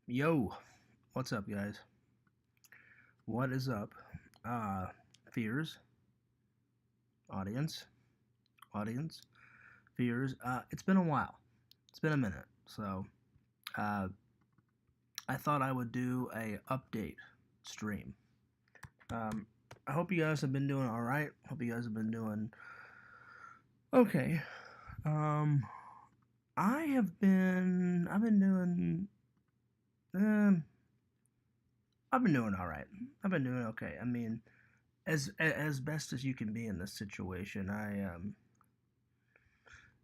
Yo, what's up, guys? What is up? Uh, Fears, audience, audience, Fears. It's been a while. It's been a minute. So, uh, I thought I would do a update stream. Um, I hope you guys have been doing all right. Hope you guys have been doing okay. Um, I've been doing, um, I've been doing all right. I've been doing okay. I mean, as best as you can be in this situation.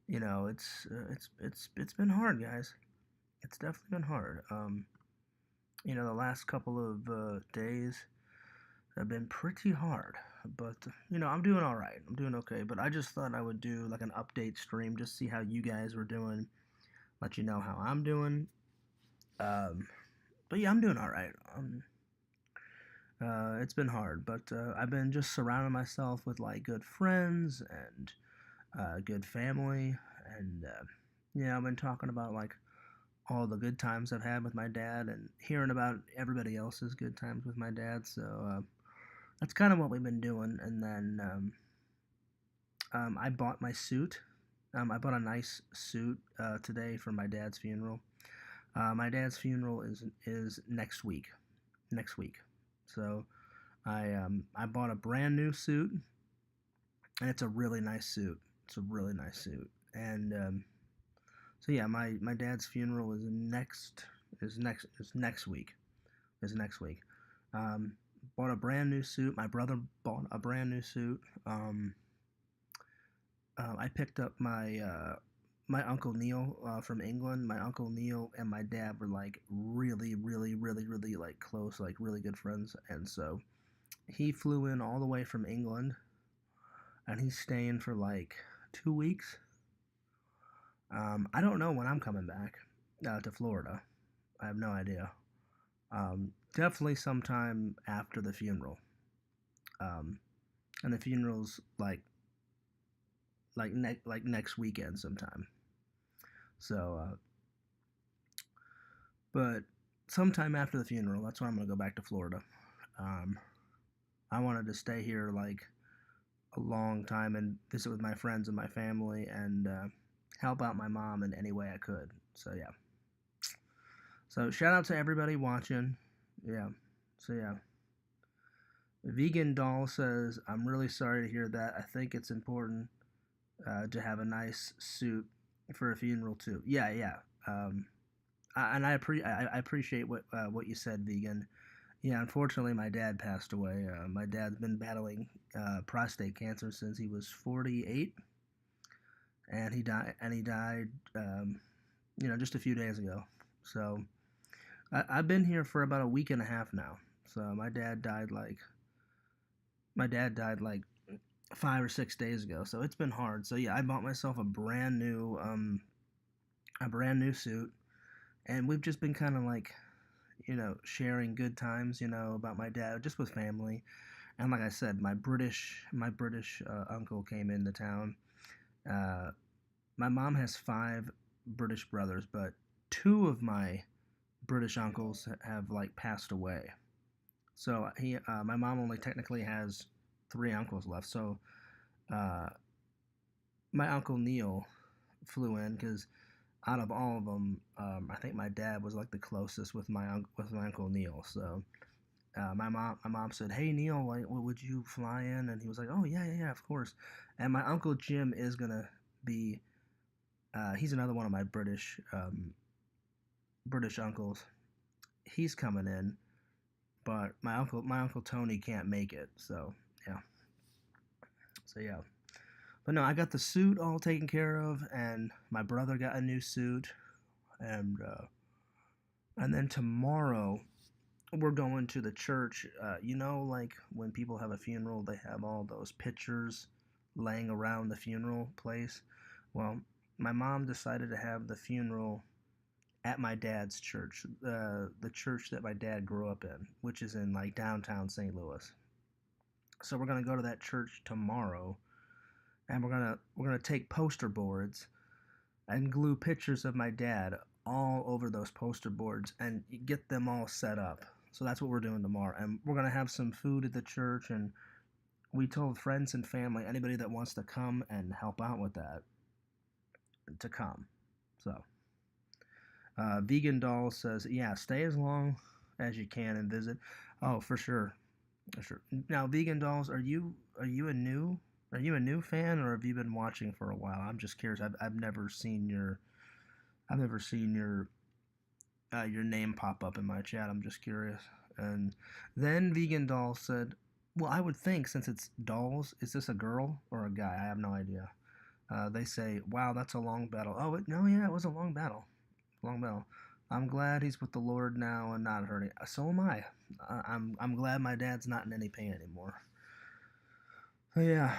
It's been hard, guys. It's definitely been hard. The last couple of days have been pretty hard, but I'm doing all right. I'm doing okay. But I just thought I would do like an update stream, just see how you guys were doing, let you know how I'm doing. Um, but yeah, I'm doing all right. It's been hard, but I've been just surrounding myself with like good friends and good family, and I've been talking about like all the good times I've had with my dad and hearing about everybody else's good times with my dad. So that's kind of what we've been doing. And then I bought my suit. I bought a nice suit today for my dad's funeral. My dad's funeral is next week. Next week. So I bought a brand new suit, and it's a really nice suit. It's a really nice suit, and so yeah, my dad's funeral is next week. Is next week. Um, Bought a brand new suit. My brother bought a brand new suit. I picked up my uncle Neil from England. My uncle Neil and my dad were like really, really, really, really like close, like really good friends, and so he flew in all the way from England, and he's staying for like 2 weeks. I don't know when I'm coming back to Florida. I have no idea. Definitely sometime after the funeral. Um, and the funeral's like next weekend sometime. So, but sometime after the funeral, that's when I'm gonna go back to Florida. Um, I wanted to stay here like a long time and visit with my friends and my family and help out my mom in any way I could. So yeah. So shout out to everybody watching. Yeah. So yeah. Vegan Doll says, "I'm really sorry to hear that. I think it's important to have a nice suit for a funeral too." Yeah, yeah. I appreciate what you said, Vegan. Yeah, unfortunately, my dad passed away. My dad's been battling prostate cancer since he was 48, and he died, just a few days ago. So I've been here for about a week and a half now. So my dad died like 5 or 6 days ago. So it's been hard. So yeah, I bought myself a brand new suit, and we've just been kind of like sharing good times, about my dad, just with family. And like I said, my British uncle came into town. Uh, my mom has five British brothers, but two of my British uncles have like passed away. So my mom only technically has three uncles left. So uh, my uncle Neil flew in because out of all of them, I think my dad was like the closest with my uncle Neil. So my mom said, "Hey Neil, like, would you fly in?" And he was like, "Oh yeah, yeah, yeah, of course." And my uncle Jim is gonna be. He's another one of my British uncles. He's coming in, but my uncle Tony can't make it. So yeah, so yeah. But no, I got the suit all taken care of, and my brother got a new suit, and then tomorrow we're going to the church. Like when people have a funeral, they have all those pictures laying around the funeral place. Well, my mom decided to have the funeral at my dad's church, the church that my dad grew up in, which is in like downtown St. Louis. So we're gonna go to that church tomorrow, and we're gonna take poster boards and glue pictures of my dad all over those poster boards and get them all set up. So that's what we're doing tomorrow. And we're going to have some food at the church. And we told friends and family, anybody that wants to come and help out with that, to come. So, Vegan Doll says, yeah, stay as long as you can and visit. Oh, for sure. For sure. Now, Vegan Dolls, are you a new fan, or have you been watching for a while? I'm just curious. I've never seen your name pop up in my chat. I'm just curious. And then Vegan Doll said, well, I would think since it's dolls, is this a girl or a guy? I have no idea. They say, wow, that's a long battle. Oh, no, yeah, it was a long battle. Long battle. I'm glad he's with the Lord now and not hurting. So am I. I'm glad my dad's not in any pain anymore. So yeah.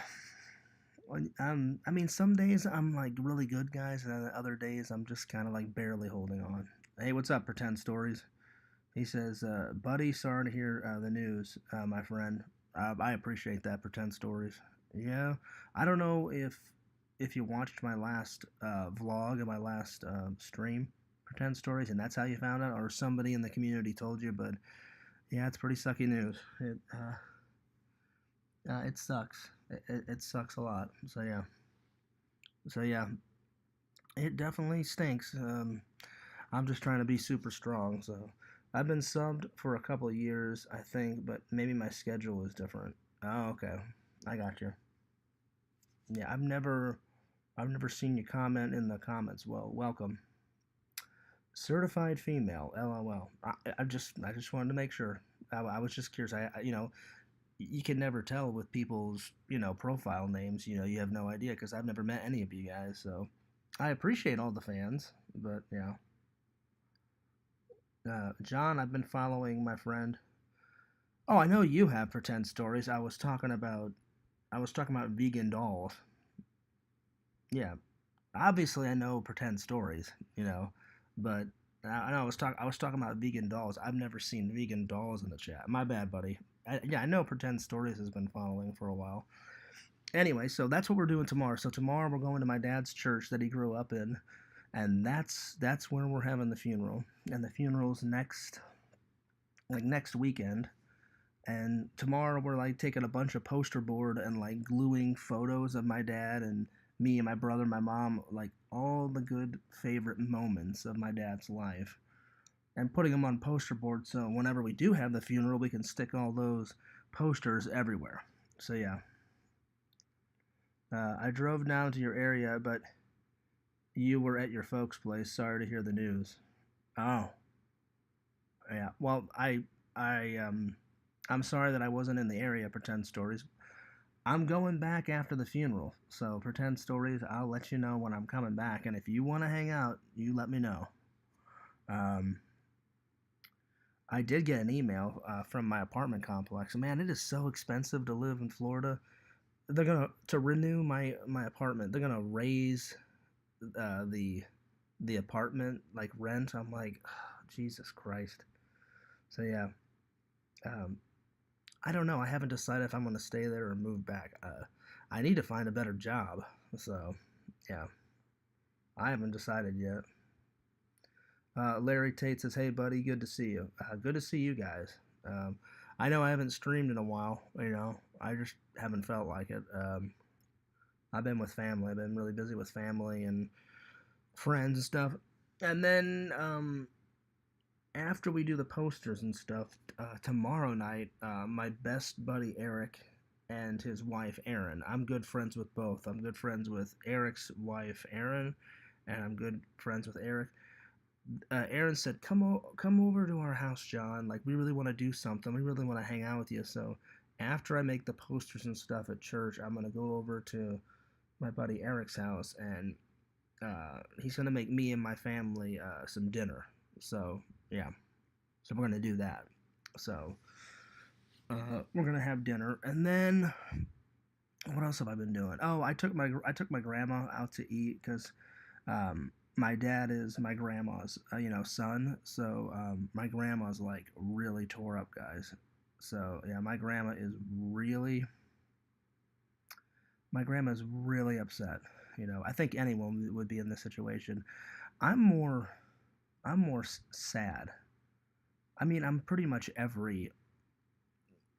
I mean, some days I'm like really good, guys, and then other days I'm just kind of like barely holding on. Hey, what's up, Pretend Stories? He says, buddy, sorry to hear the news, my friend. I appreciate that, Pretend Stories. Yeah, I don't know if you watched my last vlog and my last stream, Pretend Stories, and that's how you found out, or somebody in the community told you, but yeah, it's pretty sucky news. It sucks. It sucks a lot. So yeah, it definitely stinks. I'm just trying to be super strong. So I've been subbed for a couple of years, I think, but maybe my schedule is different. Oh, okay, I got you. Yeah, I've never seen you comment in the comments. Well, welcome. Certified female, LOL. I just wanted to make sure. I was just curious. You can never tell with people's, profile names. You have no idea because I've never met any of you guys. So I appreciate all the fans, but yeah. John, I've been following my friend. Oh, I know you have Pretend Stories. I was talking about vegan dolls. Yeah, obviously I know Pretend Stories, but I know I was talking about vegan dolls. I've never seen vegan dolls in the chat. My bad, buddy. Yeah, I know Pretend Stories has been following for a while. Anyway, so that's what we're doing tomorrow. So tomorrow we're going to my dad's church that he grew up in, and that's where we're having the funeral. And the funeral's next weekend. And tomorrow we're like taking a bunch of poster board and like gluing photos of my dad and me and my brother, my mom, like all the good favorite moments of my dad's life, and putting them on poster board so whenever we do have the funeral, we can stick all those posters everywhere. So yeah, I drove down to your area, but you were at your folks' place. Sorry to hear the news. Oh, yeah. Well, I'm sorry that I wasn't in the area. Pretend Stories. I'm going back after the funeral, so Pretend Stories. I'll let you know when I'm coming back, and if you want to hang out, you let me know. Um, I did get an email from my apartment complex. Man, it is so expensive to live in Florida. They're gonna to renew my apartment. They're gonna raise the apartment like rent. I'm like, oh, Jesus Christ. So yeah, um, I don't know. I haven't decided if I'm gonna stay there or move back. I need to find a better job. So yeah, I haven't decided yet. Larry Tate says, "Hey, buddy, good to see you. Good to see you guys. Um, I know I haven't streamed in a while. I just haven't felt like it. I've been with family. I've been really busy with family and friends and stuff. And then after we do the posters and stuff, tomorrow night, my best buddy Eric and his wife Erin. I'm good friends with both. I'm good friends with Eric's wife Erin, and I'm good friends with Eric. Aaron said, come over to our house, John. Like, we really want to do something. We really want to hang out with you. So after I make the posters and stuff at church, I'm going to go over to my buddy Eric's house, and he's going to make me and my family some dinner. So, yeah. So we're going to do that. So we're going to have dinner. And then what else have I been doing? Oh, I took my grandma out to eat because my dad is my grandma's son, so my grandma's like really tore up, guys. So yeah, my grandma's really upset. I think anyone would be in this situation. I'm more I'm more sad. I mean, I'm pretty much every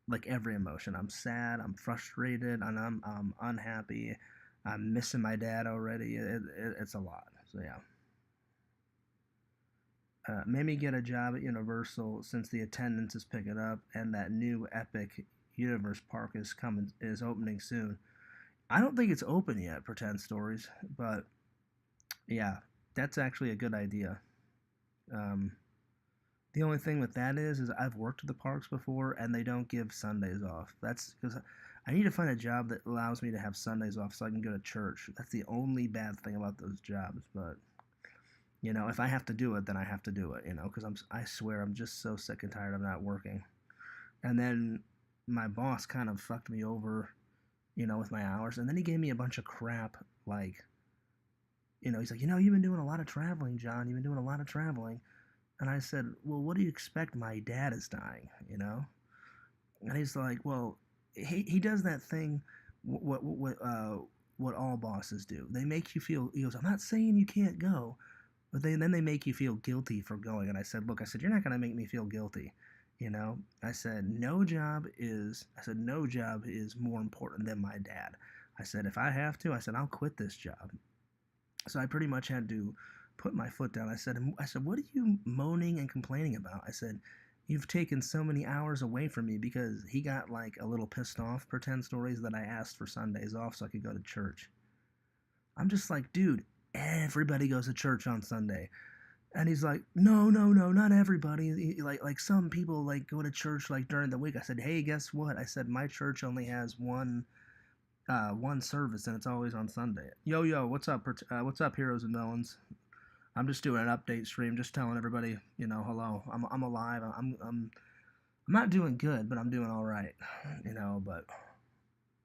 emotion. I'm sad, I'm frustrated, and I'm unhappy. I'm missing my dad already. It's a lot. So yeah. Made me get a job at Universal since the attendance is picking up and that new Epic Universe Park is opening soon. I don't think it's open yet, Pretend Stories, but yeah, that's actually a good idea. Um, the only thing with that is I've worked at the parks before and they don't give Sundays off. That's because I need to find a job that allows me to have Sundays off so I can go to church. That's the only bad thing about those jobs, but if I have to do it, then I have to do it, because I swear I'm just so sick and tired of not working. And then my boss kind of fucked me over, with my hours, and then he gave me a bunch of crap like, he's like, you've been doing a lot of traveling, John. You've been doing a lot of traveling. And I said, well, what do you expect? My dad is dying, And he's like, well, he does that thing, what all bosses do. They make you feel. He goes, I'm not saying you can't go, but then they make you feel guilty for going. And I said, look, I said, you're not going to make me feel guilty. I said, no job is more important than my dad. I said, if I have to, I said, I'll quit this job. So I pretty much had to put my foot down. I said, what are you moaning and complaining about? I said, you've taken so many hours away from me because he got like a little pissed off, Pretend Stories, that I asked for Sundays off so I could go to church. I'm just like, dude, everybody goes to church on Sunday. And he's like, no, no, no, not everybody. Like some people like go to church like during the week. I said, hey, guess what? I said my church only has one service and it's always on Sunday. Yo, yo, what's up, heroes and villains? I'm just doing an update stream, just telling everybody, hello. I'm alive. I'm not doing good, but I'm doing all right, But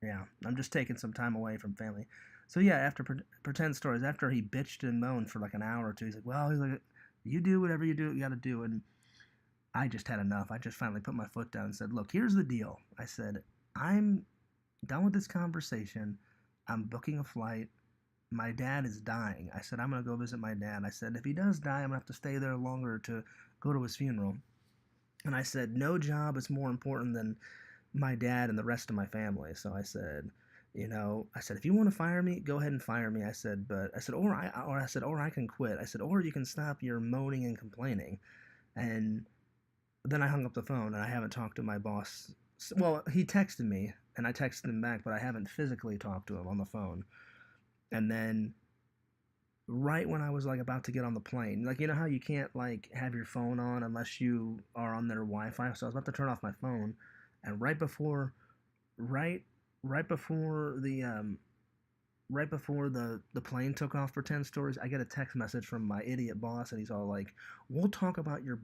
yeah, I'm just taking some time away from family. So yeah, after Pretend Stories, after he bitched and moaned for like an hour or two, he's like, you do whatever you got to do, and I just had enough. I just finally put my foot down and said, look, here's the deal. I said, I'm done with this conversation. I'm booking a flight. My dad is dying. I said, I'm going to go visit my dad. I said, if he does die, I'm going to have to stay there longer to go to his funeral. And I said, no job is more important than my dad and the rest of my family. So I said, if you want to fire me, go ahead and fire me. I said, or I can quit. I said, or you can stop your moaning and complaining. And then I hung up the phone and I haven't talked to my boss. Well, he texted me and I texted him back, but I haven't physically talked to him on the phone. And then right when I was like about to get on the plane, like how you can't like have your phone on unless you are on their Wi-Fi. So I was about to turn off my phone, and right right before the plane took off for 10 stories, I get a text message from my idiot boss, and he's all like, we'll talk about your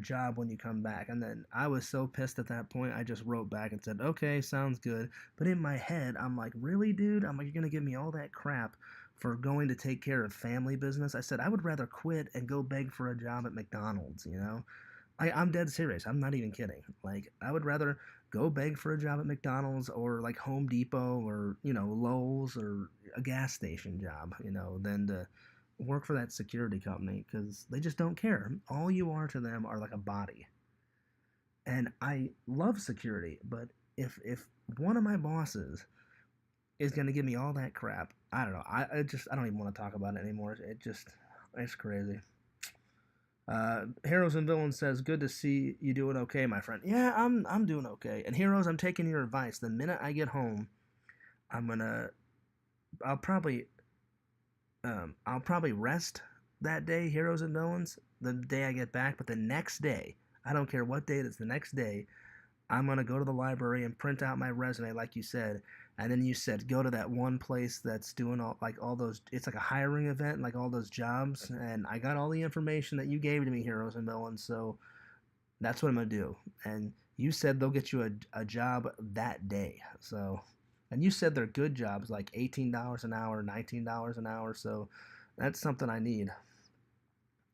job when you come back. And then I was so pissed at that point, I just wrote back and said, okay, sounds good. But in my head, I'm like, really, dude? I'm like, you're gonna give me all that crap for going to take care of family business? I said, I would rather quit and go beg for a job at McDonald's. I'm dead serious. I'm not even kidding. Like, I would rather go beg for a job at McDonald's or like Home Depot or, Lowe's or a gas station job, than to work for that security company because they just don't care. All you are to them are like a body. And I love security, but if one of my bosses is going to give me all that crap, I don't know. I don't even want to talk about it anymore. It's crazy. Heroes and Villains says, "Good to see you doing okay, my friend." Yeah, I'm doing okay. And Heroes, I'm taking your advice. The minute I get home, I'm gonna I'll probably I'll probably rest that day, Heroes and Villains, the day I get back. But the next day, I don't care what day it is, the next day, I'm gonna go to the library and print out my resume, like you said. And then you said go to that one place that's doing all those. It's like a hiring event, like all those jobs. And I got all the information that you gave to me, Heroes and Villains. So that's what I'm gonna do. And you said they'll get you a job that day. So, and you said they're good jobs, like $18 an hour, $19 an hour. So that's something I need.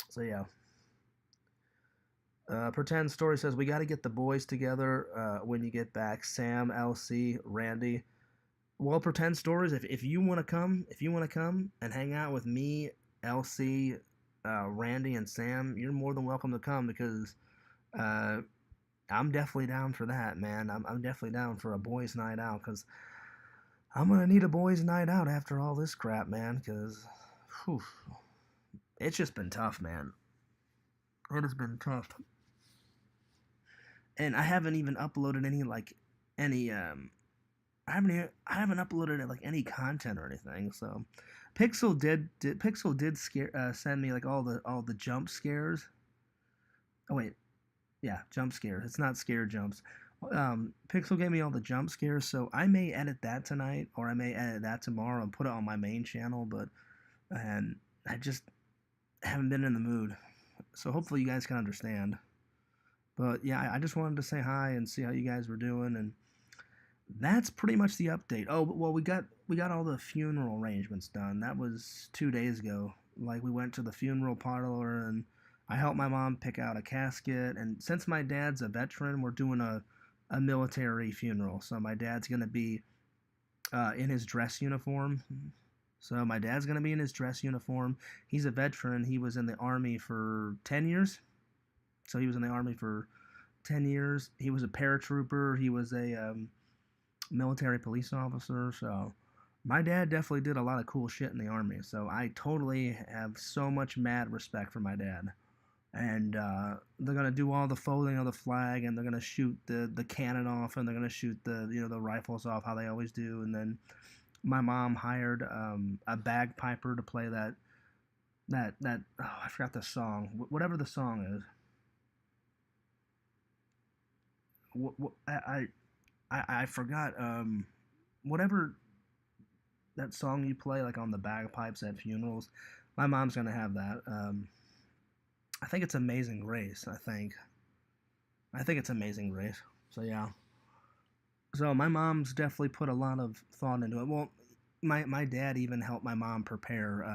So yeah. Pretend Story says we got to get the boys together when you get back. Sam, LC, Randy. Well, Pretend Stories. If you want to come, and hang out with me, LC, Randy and Sam, you're more than welcome to come because uh, I'm definitely down for that, man. I'm definitely down for a boys' night out because I'm gonna need a boys' night out after all this crap, man. Because it's just been tough, man. It has been tough, and I haven't even uploaded any I haven't uploaded like any content or anything. So Pixel did send me like all the jump scares. Oh wait, yeah, jump scares. It's not scare jumps. Pixel gave me all the jump scares, so I may edit that tonight, or I may edit that tomorrow and put it on my main channel. But and I just haven't been in the mood. So hopefully you guys can understand. But yeah, I just wanted to say hi and see how you guys were doing, and that's pretty much the update. Oh, well, we got all the funeral arrangements done. That was 2 days ago. Like we went to the funeral parlor and I helped my mom pick out a casket. And since my dad's a veteran, we're doing a military funeral. So my dad's gonna be in his dress uniform. So my dad's gonna be in his dress uniform. He's a veteran. He was in the army for 10 years. So he was in the army for 10 years. He was a paratrooper. He was a military police officer. So my dad definitely did a lot of cool shit in the army. So I totally have so much mad respect for my dad. And they're gonna do all the folding of the flag, and they're gonna shoot the cannon off, and they're gonna shoot the rifles off how they always do. And then my mom hired a bagpiper to play that oh, I forgot the song, whatever the song is. I forgot whatever that song you play like on the bagpipes at funerals. My mom's gonna have that. I think it's Amazing Grace. I think it's Amazing Grace. So yeah. So my mom's definitely put a lot of thought into it. Well, my dad even helped my mom prepare.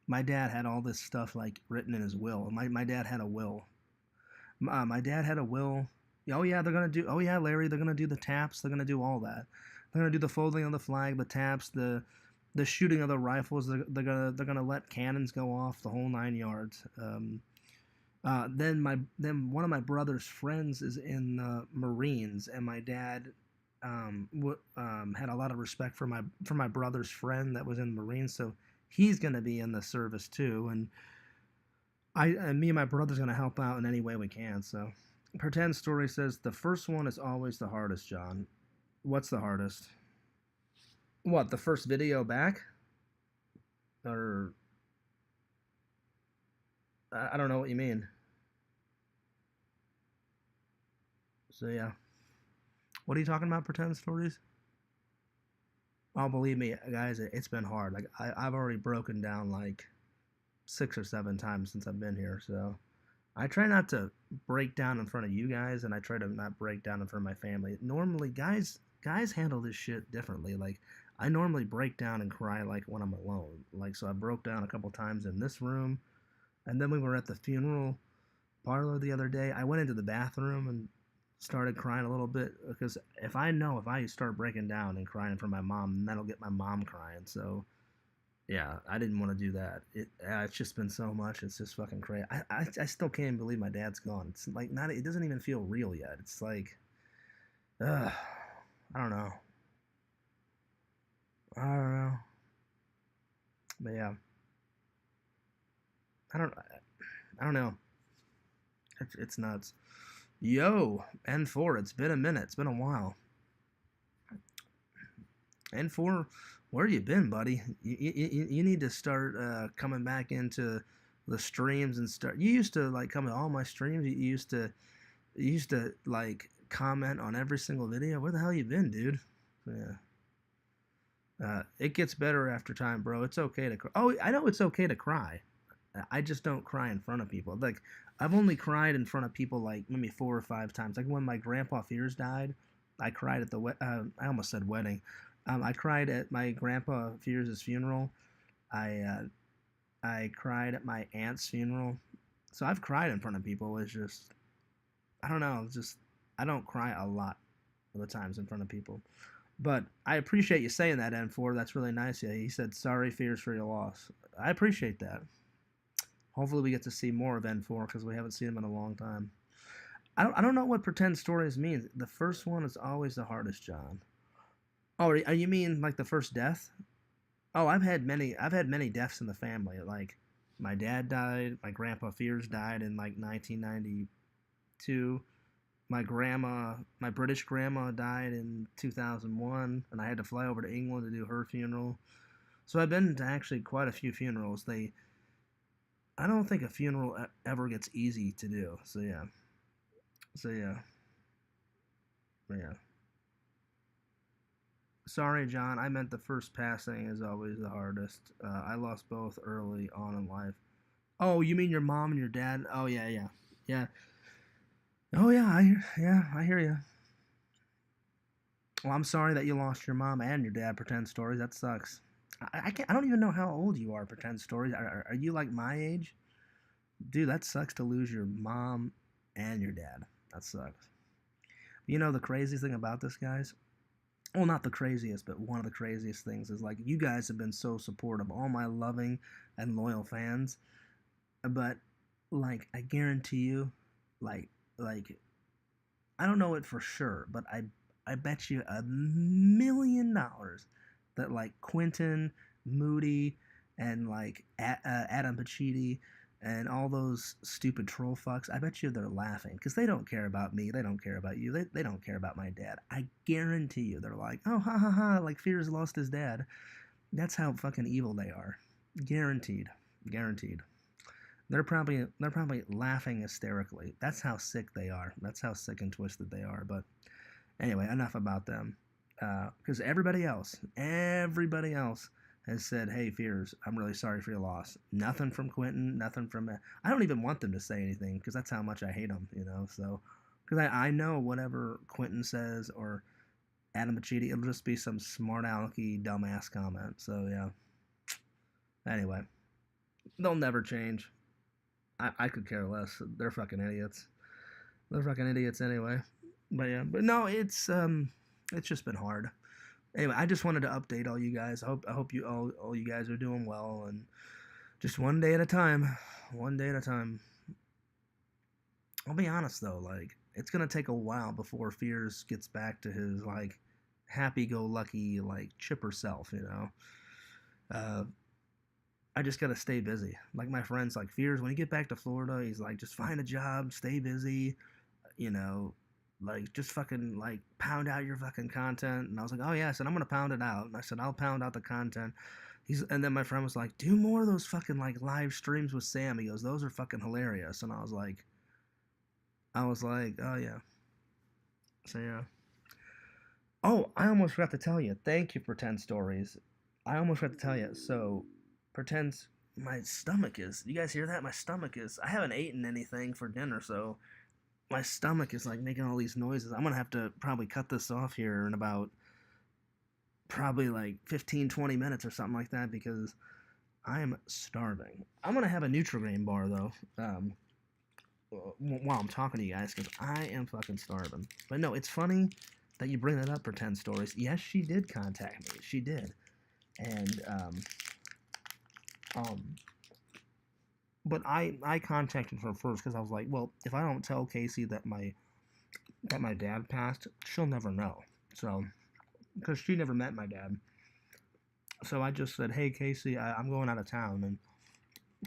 My dad had all this stuff like written in his will. My dad had a will. My dad had a will. Oh yeah, they're gonna do. Oh yeah, Larry, they're gonna do the taps. They're gonna do all that. They're gonna do the folding of the flag, the taps, the shooting of the rifles. They're gonna let cannons go off, the whole 9 yards. Then one of my brother's friends is in the Marines, and my dad had a lot of respect for my brother's friend that was in the Marines, so he's gonna be in the service too, and me and my brother's gonna help out in any way we can. So, Pretend Story says the first one is always the hardest, John. What's the hardest? What, the first video back? Or I don't know what you mean. So yeah, what are you talking about? Pretend Stories? Oh, believe me, guys, it's been hard. Like I've already broken down like 6 or 7 times since I've been here. So I try not to break down in front of you guys, and I try to not break down in front of my family. Normally, guys handle this shit differently. Like I normally break down and cry like when I'm alone. Like so, I broke down a couple times in this room, and then we were at the funeral parlor the other day. I went into the bathroom and started crying a little bit because if I start breaking down and crying in front of my mom, then that'll get my mom crying. So yeah, I didn't want to do that. It's just been so much. It's just fucking crazy. I still can't believe my dad's gone. It's like not. It doesn't even feel real yet. It's like, I don't know. I don't know. But yeah, I don't. I don't know. It's nuts. Yo, N4. It's been a minute. It's been a while. N4, where you been, buddy? You need to start coming back into the streams and start. You used to like come to all my streams. You used to like comment on every single video. Where the hell you been, dude? Yeah. It gets better after time, bro. It's okay to cry. Oh, I know it's okay to cry. I just don't cry in front of people. Like I've only cried in front of people like maybe 4 or 5 times. Like when my grandpa Fears died, I cried at the I almost said wedding. I cried at my grandpa Fears' funeral. I I cried at my aunt's funeral. So I've cried in front of people. It's just I don't know. It's just I don't cry a lot of the times in front of people. But I appreciate you saying that, N4. That's really nice. Yeah, he said sorry, Fears, for your loss. I appreciate that. Hopefully, we get to see more of N4 because we haven't seen him in a long time. I don't know what pretend stories means. The first one is always the hardest, John. Oh, you mean like the first death? Oh, I've had many deaths in the family. Like my dad died, my grandpa Fears died in like 1992. My British grandma died in 2001, and I had to fly over to England to do her funeral. So I've been to actually quite a few funerals. I don't think a funeral ever gets easy to do. So yeah, so yeah, yeah. Sorry, John. I meant the first passing is always the hardest. I lost both early on in life. Oh, you mean your mom and your dad? Oh yeah, yeah, yeah. Oh yeah, I hear you. Well, I'm sorry that you lost your mom and your dad. Pretend stories. That sucks. I can't. I don't even know how old you are. Pretend stories. Are you like my age, dude? That sucks to lose your mom and your dad. That sucks. You know the craziest thing about this, guys? Well, not the craziest, but one of the craziest things is like you guys have been so supportive, all my loving and loyal fans. But like, I guarantee you, like, like I don't know it for sure, but I bet you $1 million that like Quentin, Moody, and like Adam Pacitti and all those stupid troll fucks, I bet you they're laughing because they don't care about me. They don't care about you. They don't care about my dad. I guarantee you they're like, oh, ha ha ha, like Fears lost his dad. That's how fucking evil they are. Guaranteed. Guaranteed. They're probably laughing hysterically. That's how sick they are. That's how sick and twisted they are. But anyway, enough about them. Because everybody else has said, "Hey, Fears, I'm really sorry for your loss." Nothing from Quentin. Nothing from. I don't even want them to say anything because that's how much I hate them. So because I know whatever Quentin says or Adam Pacitti, it'll just be some smart alecky dumbass comment. So yeah. Anyway, they'll never change. I could care less. They're fucking idiots. They're fucking idiots anyway. But yeah, but no, it's just been hard. Anyway, I just wanted to update all you guys. I hope all you guys are doing well and just one day at a time. One day at a time. I'll be honest though, like it's gonna take a while before Fears gets back to his like happy-go-lucky like chipper self. Uh, I just gotta stay busy. Like my friends, like Fears, when you get back to Florida, he's like, just find a job, stay busy, you know, like just fucking like pound out your fucking content. And I was like, oh yeah, I said I'm gonna pound it out. And I said I'll pound out the content. And then my friend was like, do more of those fucking like live streams with Sam. He goes, those are fucking hilarious. And I was like, oh yeah. So yeah. Oh, I almost forgot to tell you. Thank you, Pretend Stories. I almost forgot to tell you. So, Pretend's my stomach is. You guys hear that? My stomach is. I haven't eaten anything for dinner, so my stomach is like making all these noises. I'm gonna have to probably cut this off here in about probably like 15, 20 minutes or something like that because I am starving. I'm gonna have a Nutrigrain bar though. While I'm talking to you guys because I am fucking starving. But no, it's funny that you bring that up, Pretend Stories. Yes, she did contact me. She did. And, um, but I contacted her first because I was like, well, if I don't tell Casey that my dad passed, she'll never know. So, because she never met my dad. So I just said, hey, Casey, I'm going out of town. And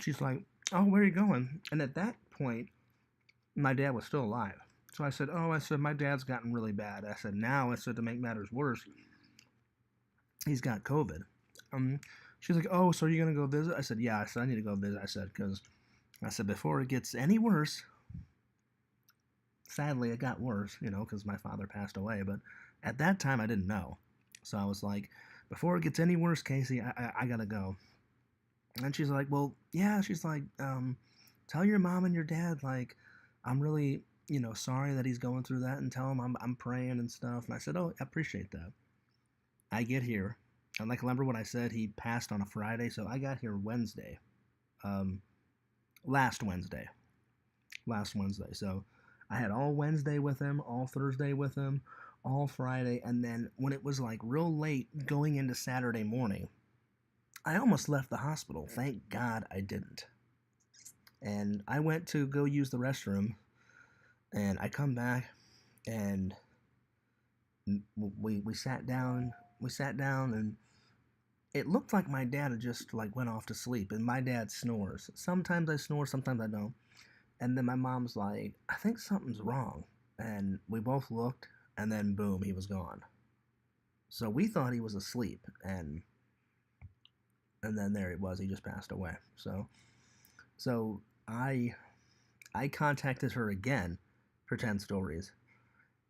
she's like, oh, where are you going? And at that point, my dad was still alive. So I said, my dad's gotten really bad. I said, to make matters worse, he's got COVID. She's like, oh, so are you going to go visit? I said, yeah. I said, I need to go visit. Because before it gets any worse, sadly, it got worse, because my father passed away. But at that time, I didn't know. So I was like, before it gets any worse, Casey, I got to go. And she's like, well, yeah. She's like, tell your mom and your dad, like, I'm really, sorry that he's going through that, and tell him I'm praying and stuff. And I said, oh, I appreciate that. I get here. And like, remember what I said? He passed on a Friday, so I got here Wednesday. Um, last Wednesday. Last Wednesday. So I had all Wednesday with him, all Thursday with him, all Friday, and then when it was like real late going into Saturday morning, I almost left the hospital. Thank God I didn't. And I went to go use the restroom, and I come back, and we sat down. We sat down, and it looked like my dad had just like went off to sleep. And my dad snores. Sometimes I snore, sometimes I don't. And then my mom's like, I think something's wrong. And we both looked, and then boom, he was gone. So we thought he was asleep, and then there he was. He just passed away. So I contacted her again for 10 stories.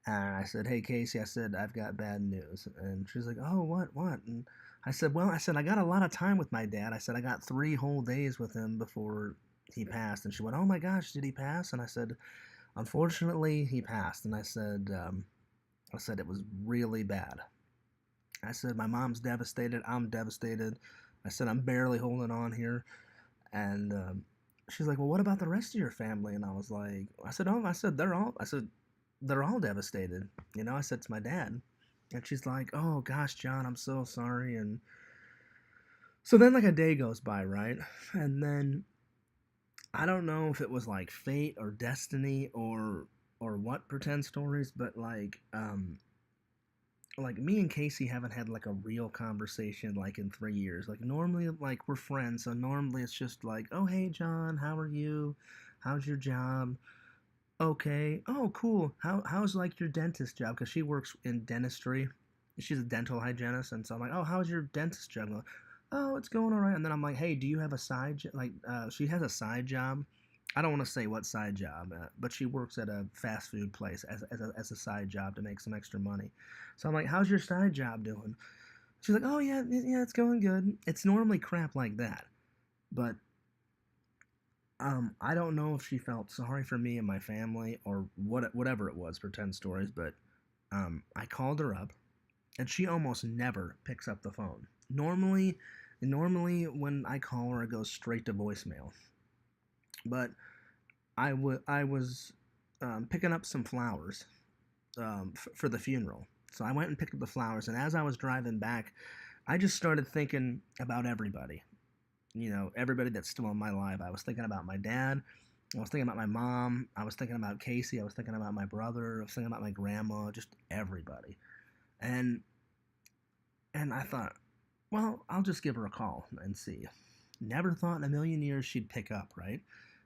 And I said, "Hey Casey," I said, "I've got bad news." And she's like, "Oh, what?" And I said, "Well," I said, "I got a lot of time with my dad." I said, "I got 3 whole days with him before he passed." And she went, "Oh my gosh, did he pass?" And I said, "Unfortunately, he passed." And I said it was really bad. I said, "My mom's devastated. I'm devastated." I said, "I'm barely holding on here." And she's like, "Well, what about the rest of your family?" And I was like, I said, they're all devastated. I said, "It's my dad." And she's like, "Oh gosh, John, I'm so sorry." And so then like a day goes by, right? And then I don't know if it was like fate or destiny or what pretend stories, but like me and Casey haven't had like a real conversation like in 3 years. Like normally like we're friends, so normally it's just like, "Oh hey John, how are you? How's your job?" "Okay." "Oh cool. How's like your dentist job?" Because she works in dentistry. She's a dental hygienist, and so I'm like, "Oh, how's your dentist job going?" "Oh, it's going all right." And then I'm like, "Hey, do you have a she has a side job. I don't want to say what side job, but she works at a fast food place as a side job to make some extra money. So I'm like, "How's your side job doing?" She's like, "Oh yeah, yeah, it's going good." It's normally crap like that, but I don't know if she felt sorry for me and my family or whatever it was for 10 stories, but I called her up and she almost never picks up the phone. Normally when I call her, it goes straight to voicemail. But I was picking up some flowers for the funeral. So I went and picked up the flowers, and as I was driving back, I just started thinking about everybody. Everybody that's still in my life. I was thinking about my dad. I was thinking about my mom. I was thinking about Casey. I was thinking about my brother. I was thinking about my grandma. Just everybody. And and I thought, well, I'll just give her a call and see. Never thought in a million years she'd pick up, right?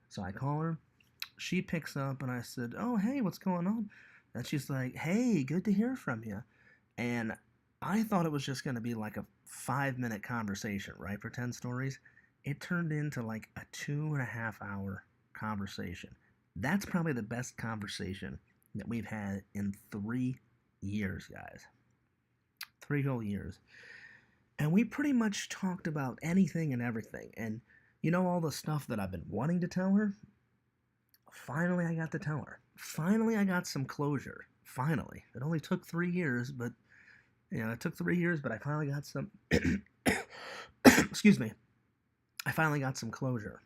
So I call her. She picks up, and I said, "Oh, hey, what's going on?" And she's like, "Hey, good to hear from you." And I thought it was just going to be like a 5 minute conversation, right, for 10 stories. It turned into like a 2.5 hour conversation. That's probably the best conversation that we've had in 3 years, guys. 3 whole years. And we pretty much talked about anything and everything. And all the stuff that I've been wanting to tell her? Finally, I got to tell her. Finally, I got some closure. Finally. It only took 3 years, but it took 3 years, but I finally got some. Excuse me. I finally got some closure.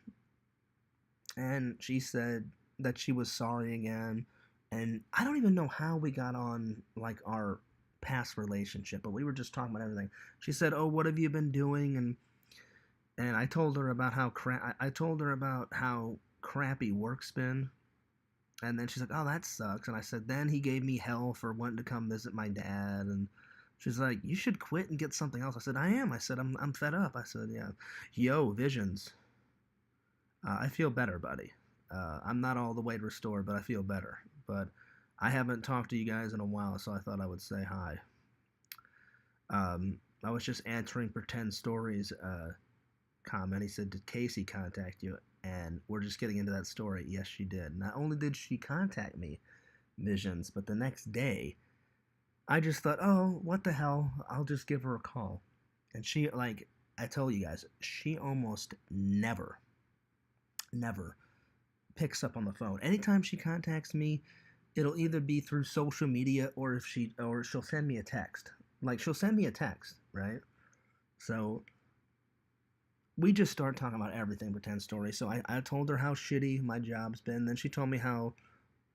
And she said that she was sorry again. And I don't even know how we got on like our past relationship, but we were just talking about everything. She said, "Oh, what have you been doing?" And I told her about I told her about how crappy work's been. And then she's like, "Oh, that sucks." And I said, "Then he gave me hell for wanting to come visit my dad." And she's like, "You should quit and get something else." I said, "I am." I said, I'm fed up." I said, "Yeah." Yo, Visions. I feel better, buddy. I'm not all the way restored, but I feel better. But I haven't talked to you guys in a while, so I thought I would say hi. I was just answering pretend stories comment. He said, "Did Casey contact you?" And we're just getting into that story. Yes, she did. Not only did she contact me, Visions, but the next day, I just thought, "Oh, what the hell? I'll just give her a call." And she, like, I told you guys, she almost never picks up on the phone. Anytime she contacts me, it'll either be through social media or she'll send me a text. Like, she'll send me a text, right? So we just start talking about everything pretend story. So I told her how shitty my job's been. Then she told me how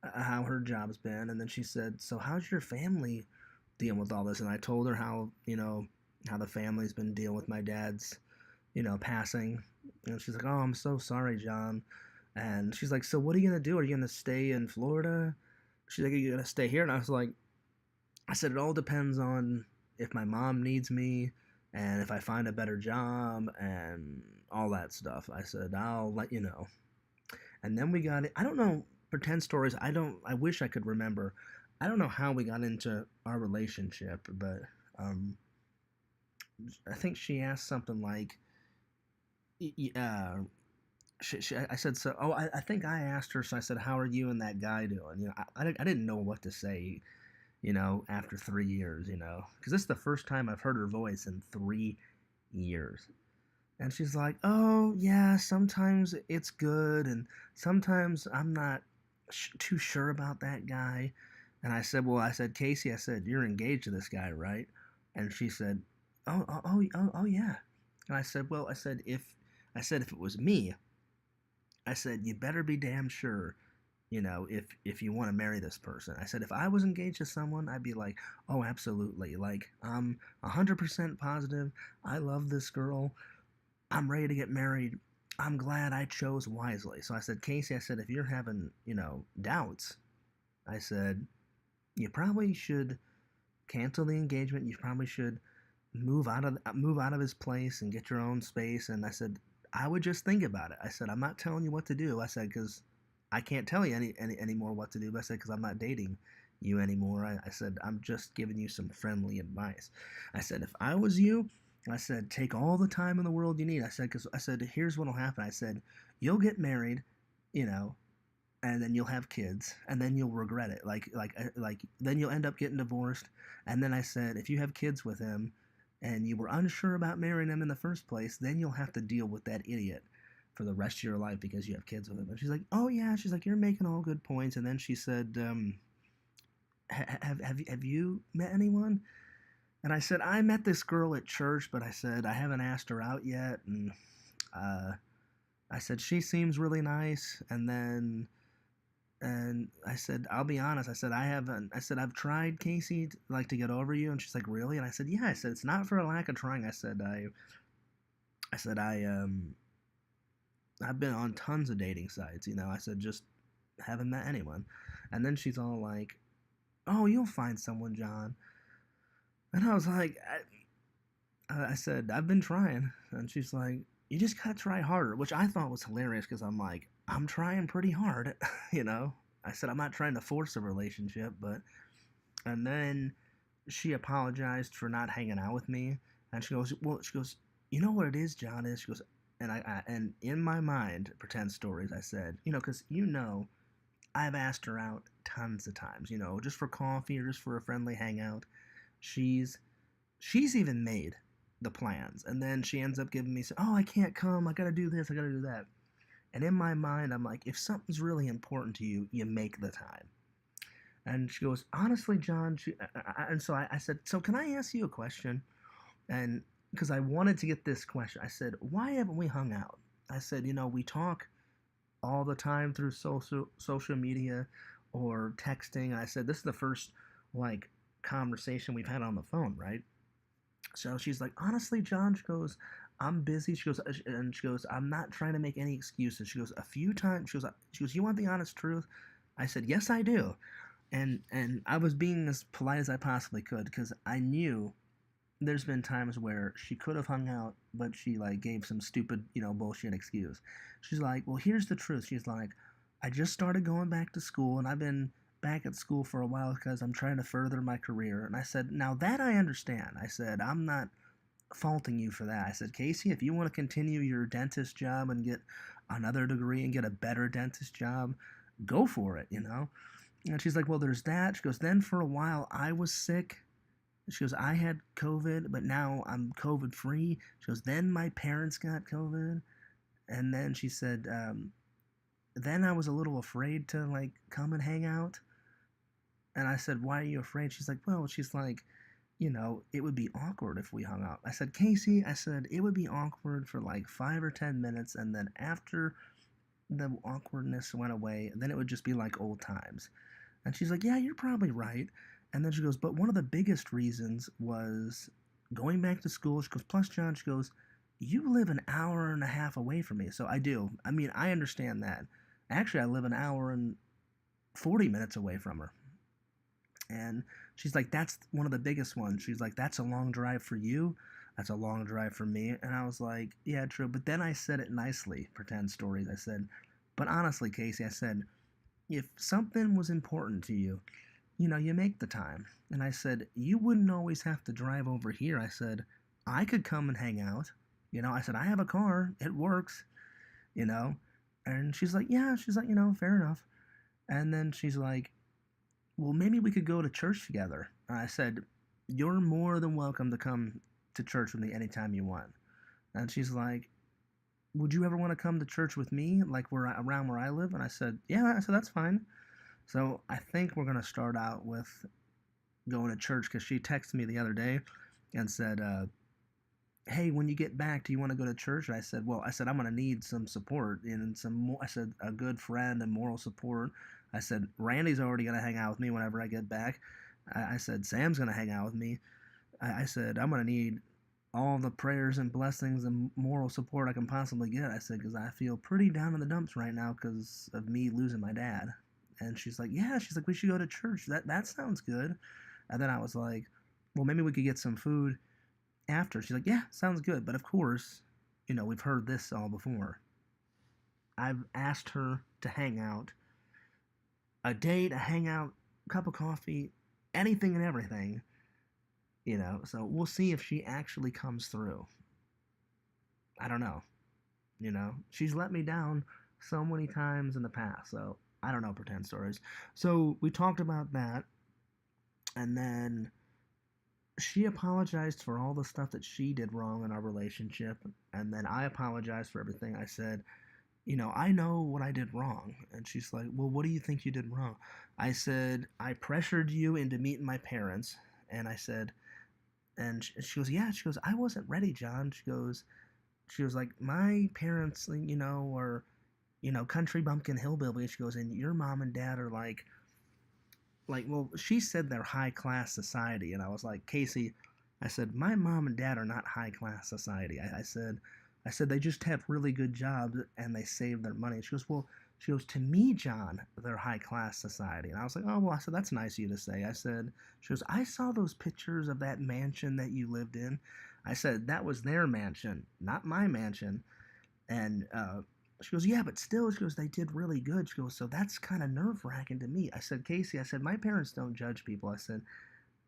her job's been, and then she said, "So how's your family dealing with all this?" And I told her how the family's been dealing with my dad's passing. And she's like, "Oh, I'm so sorry, John." And she's like, so what are you gonna do? Are you gonna stay in Florida? She's like, are you gonna stay here? And I was like, I said, it all depends on if my mom needs me and if I find a better job and all that stuff. I said, I'll let you know. And then we got it. I don't know, pretend stories. I wish I could remember. I don't know how we got into our relationship, but um, I think she asked something like, I said, so, oh, I think I asked her, so I said, how are you and that guy doing? I didn't know what to say, after 3 years, because this is the first time I've heard her voice in 3 years. And she's like, oh, yeah, sometimes it's good, and sometimes I'm not too sure about that guy. And I said, well, I said, Casey, I said, you're engaged to this guy, right? And she said, oh, yeah. And I said, well, I said, if it was me, I said, you better be damn sure, if you want to marry this person. I said, if I was engaged to someone, I'd be like, oh, absolutely. Like, I'm 100% positive. I love this girl. I'm ready to get married. I'm glad I chose wisely. So I said, Casey, I said, if you're having, doubts, I said, you probably should cancel the engagement. You probably should move out of his place and get your own space. And I said, I would just think about it. I said, I'm not telling you what to do. I said, because I can't tell you anymore what to do. But I said, because I'm not dating you anymore. I said, I'm just giving you some friendly advice. I said, if I was you, I said, take all the time in the world you need. I said, because I said, here's what'll happen. I said, you'll get married, you know, and then you'll have kids, and then you'll regret it. Like then you'll end up getting divorced. And then I said, if you have kids with him, and you were unsure about marrying him in the first place, then you'll have to deal with that idiot for the rest of your life because you have kids with him. And she's like, oh yeah. She's like, you're making all good points. And then she said, have you met anyone? And I said, I met this girl at church, but I said I haven't asked her out yet. And uh, I said she seems really nice. And I said, I'll be honest. I said, I haven't. I said, I've tried, Casey, to get over you. And she's like, really? And I said, yeah. I said, it's not for a lack of trying. I said, I've been on tons of dating sites. I said, just haven't met anyone. And then she's all like, oh, you'll find someone, John. And I was like, I said, I've been trying. And she's like, you just gotta try harder, which I thought was hilarious because I'm like, I'm trying pretty hard, you know. I said I'm not trying to force a relationship, but and then she apologized for not hanging out with me, and she goes, you know what it is, John is. She goes, and in my mind, pretend stories. I said, because I've asked her out tons of times, just for coffee or just for a friendly hangout. She's she's even made the plans, and then she ends up giving me, oh, I can't come. I gotta do this. I gotta do that. And in my mind, I'm like, if something's really important to you, you make the time. And she goes, honestly, John. And so I said, so can I ask you a question? And because I wanted to get this question, I said, why haven't we hung out? I said, we talk all the time through social media or texting. And I said, this is the first like conversation we've had on the phone, right? So she's like, honestly, John, she goes, I'm busy. She goes, I'm not trying to make any excuses. She goes, a few times, you want the honest truth? I said, yes, I do. And I was being as polite as I possibly could because I knew there's been times where she could have hung out, but she like gave some stupid, bullshit excuse. She's like, well, here's the truth. She's like, I just started going back to school, and I've been back at school for a while because I'm trying to further my career. And I said, now that I understand. I said, I'm not faulting you for that. I said, Casey, if you want to continue your dentist job and get another degree and get a better dentist job, go for it. And she's like, well, there's that. She goes, then for a while I was sick. She goes, I had COVID, but now I'm COVID free. She goes, then my parents got COVID. And then she said, then I was a little afraid to like come and hang out. And I said, why are you afraid? She's like, well, it would be awkward if we hung out. I said, Casey, I said, it would be awkward for like 5 or 10 minutes. And then after the awkwardness went away, then it would just be like old times. And she's like, yeah, you're probably right. And then she goes, but one of the biggest reasons was going back to school. She goes, plus, John, she goes, you live an hour and a half away from me. So I do. I mean, I understand that. Actually, I live an hour and 40 minutes away from her. And she's like, that's one of the biggest ones. She's like, that's a long drive for you. That's a long drive for me. And I was like, yeah, true. But then I said it nicely, pretend stories. I said, but honestly, Casey, I said, if something was important to you, you make the time. And I said, you wouldn't always have to drive over here. I said, I could come and hang out. I said, I have a car. It works, you know. And she's like, yeah, she's like, fair enough. And then she's like, well, maybe we could go to church together. And I said, you're more than welcome to come to church with me anytime you want. And she's like, would you ever want to come to church with me, like around where I live? And I said, yeah. I said, that's fine. So I think we're going to start out with going to church because she texted me the other day and said, hey, when you get back, do you want to go to church? And I said, well, I'm going to need some support and some more. I said, a good friend and moral support. I said, Randy's already going to hang out with me whenever I get back. I said, Sam's going to hang out with me. I said, I'm going to need all the prayers and blessings and moral support I can possibly get. I said, because I feel pretty down in the dumps right now because of me losing my dad. And she's like, yeah, she's like, we should go to church. That sounds good. And then I was like, well, maybe we could get some food after. She's like, yeah, sounds good. But of course, we've heard this all before. I've asked her to hang out, a date, a hangout, cup of coffee, anything and everything, So we'll see if she actually comes through. I don't know. She's let me down so many times in the past. So I don't know, pretend stories. So we talked about that. And then she apologized for all the stuff that she did wrong in our relationship. And then I apologized for everything. I said, I know what I did wrong. And she's like, well, what do you think you did wrong? I said, I pressured you into meeting my parents. And I said, and she goes, yeah. She goes, I wasn't ready, John. She was like, my parents, are, country bumpkin hillbilly. She goes, and your mom and dad are well, she said they're high class society. And I was like, Casey, I said, my mom and dad are not high class society. I said, they just have really good jobs and they save their money. She goes, well, to me, John, they're high class society. And I was like, oh, well, I said, that's nice of you to say. She goes, I saw those pictures of that mansion that you lived in. I said, that was their mansion, not my mansion. And she goes, yeah, but still, she goes, they did really good. She goes, so that's kind of nerve wracking to me. I said, Casey, I said, my parents don't judge people. I said,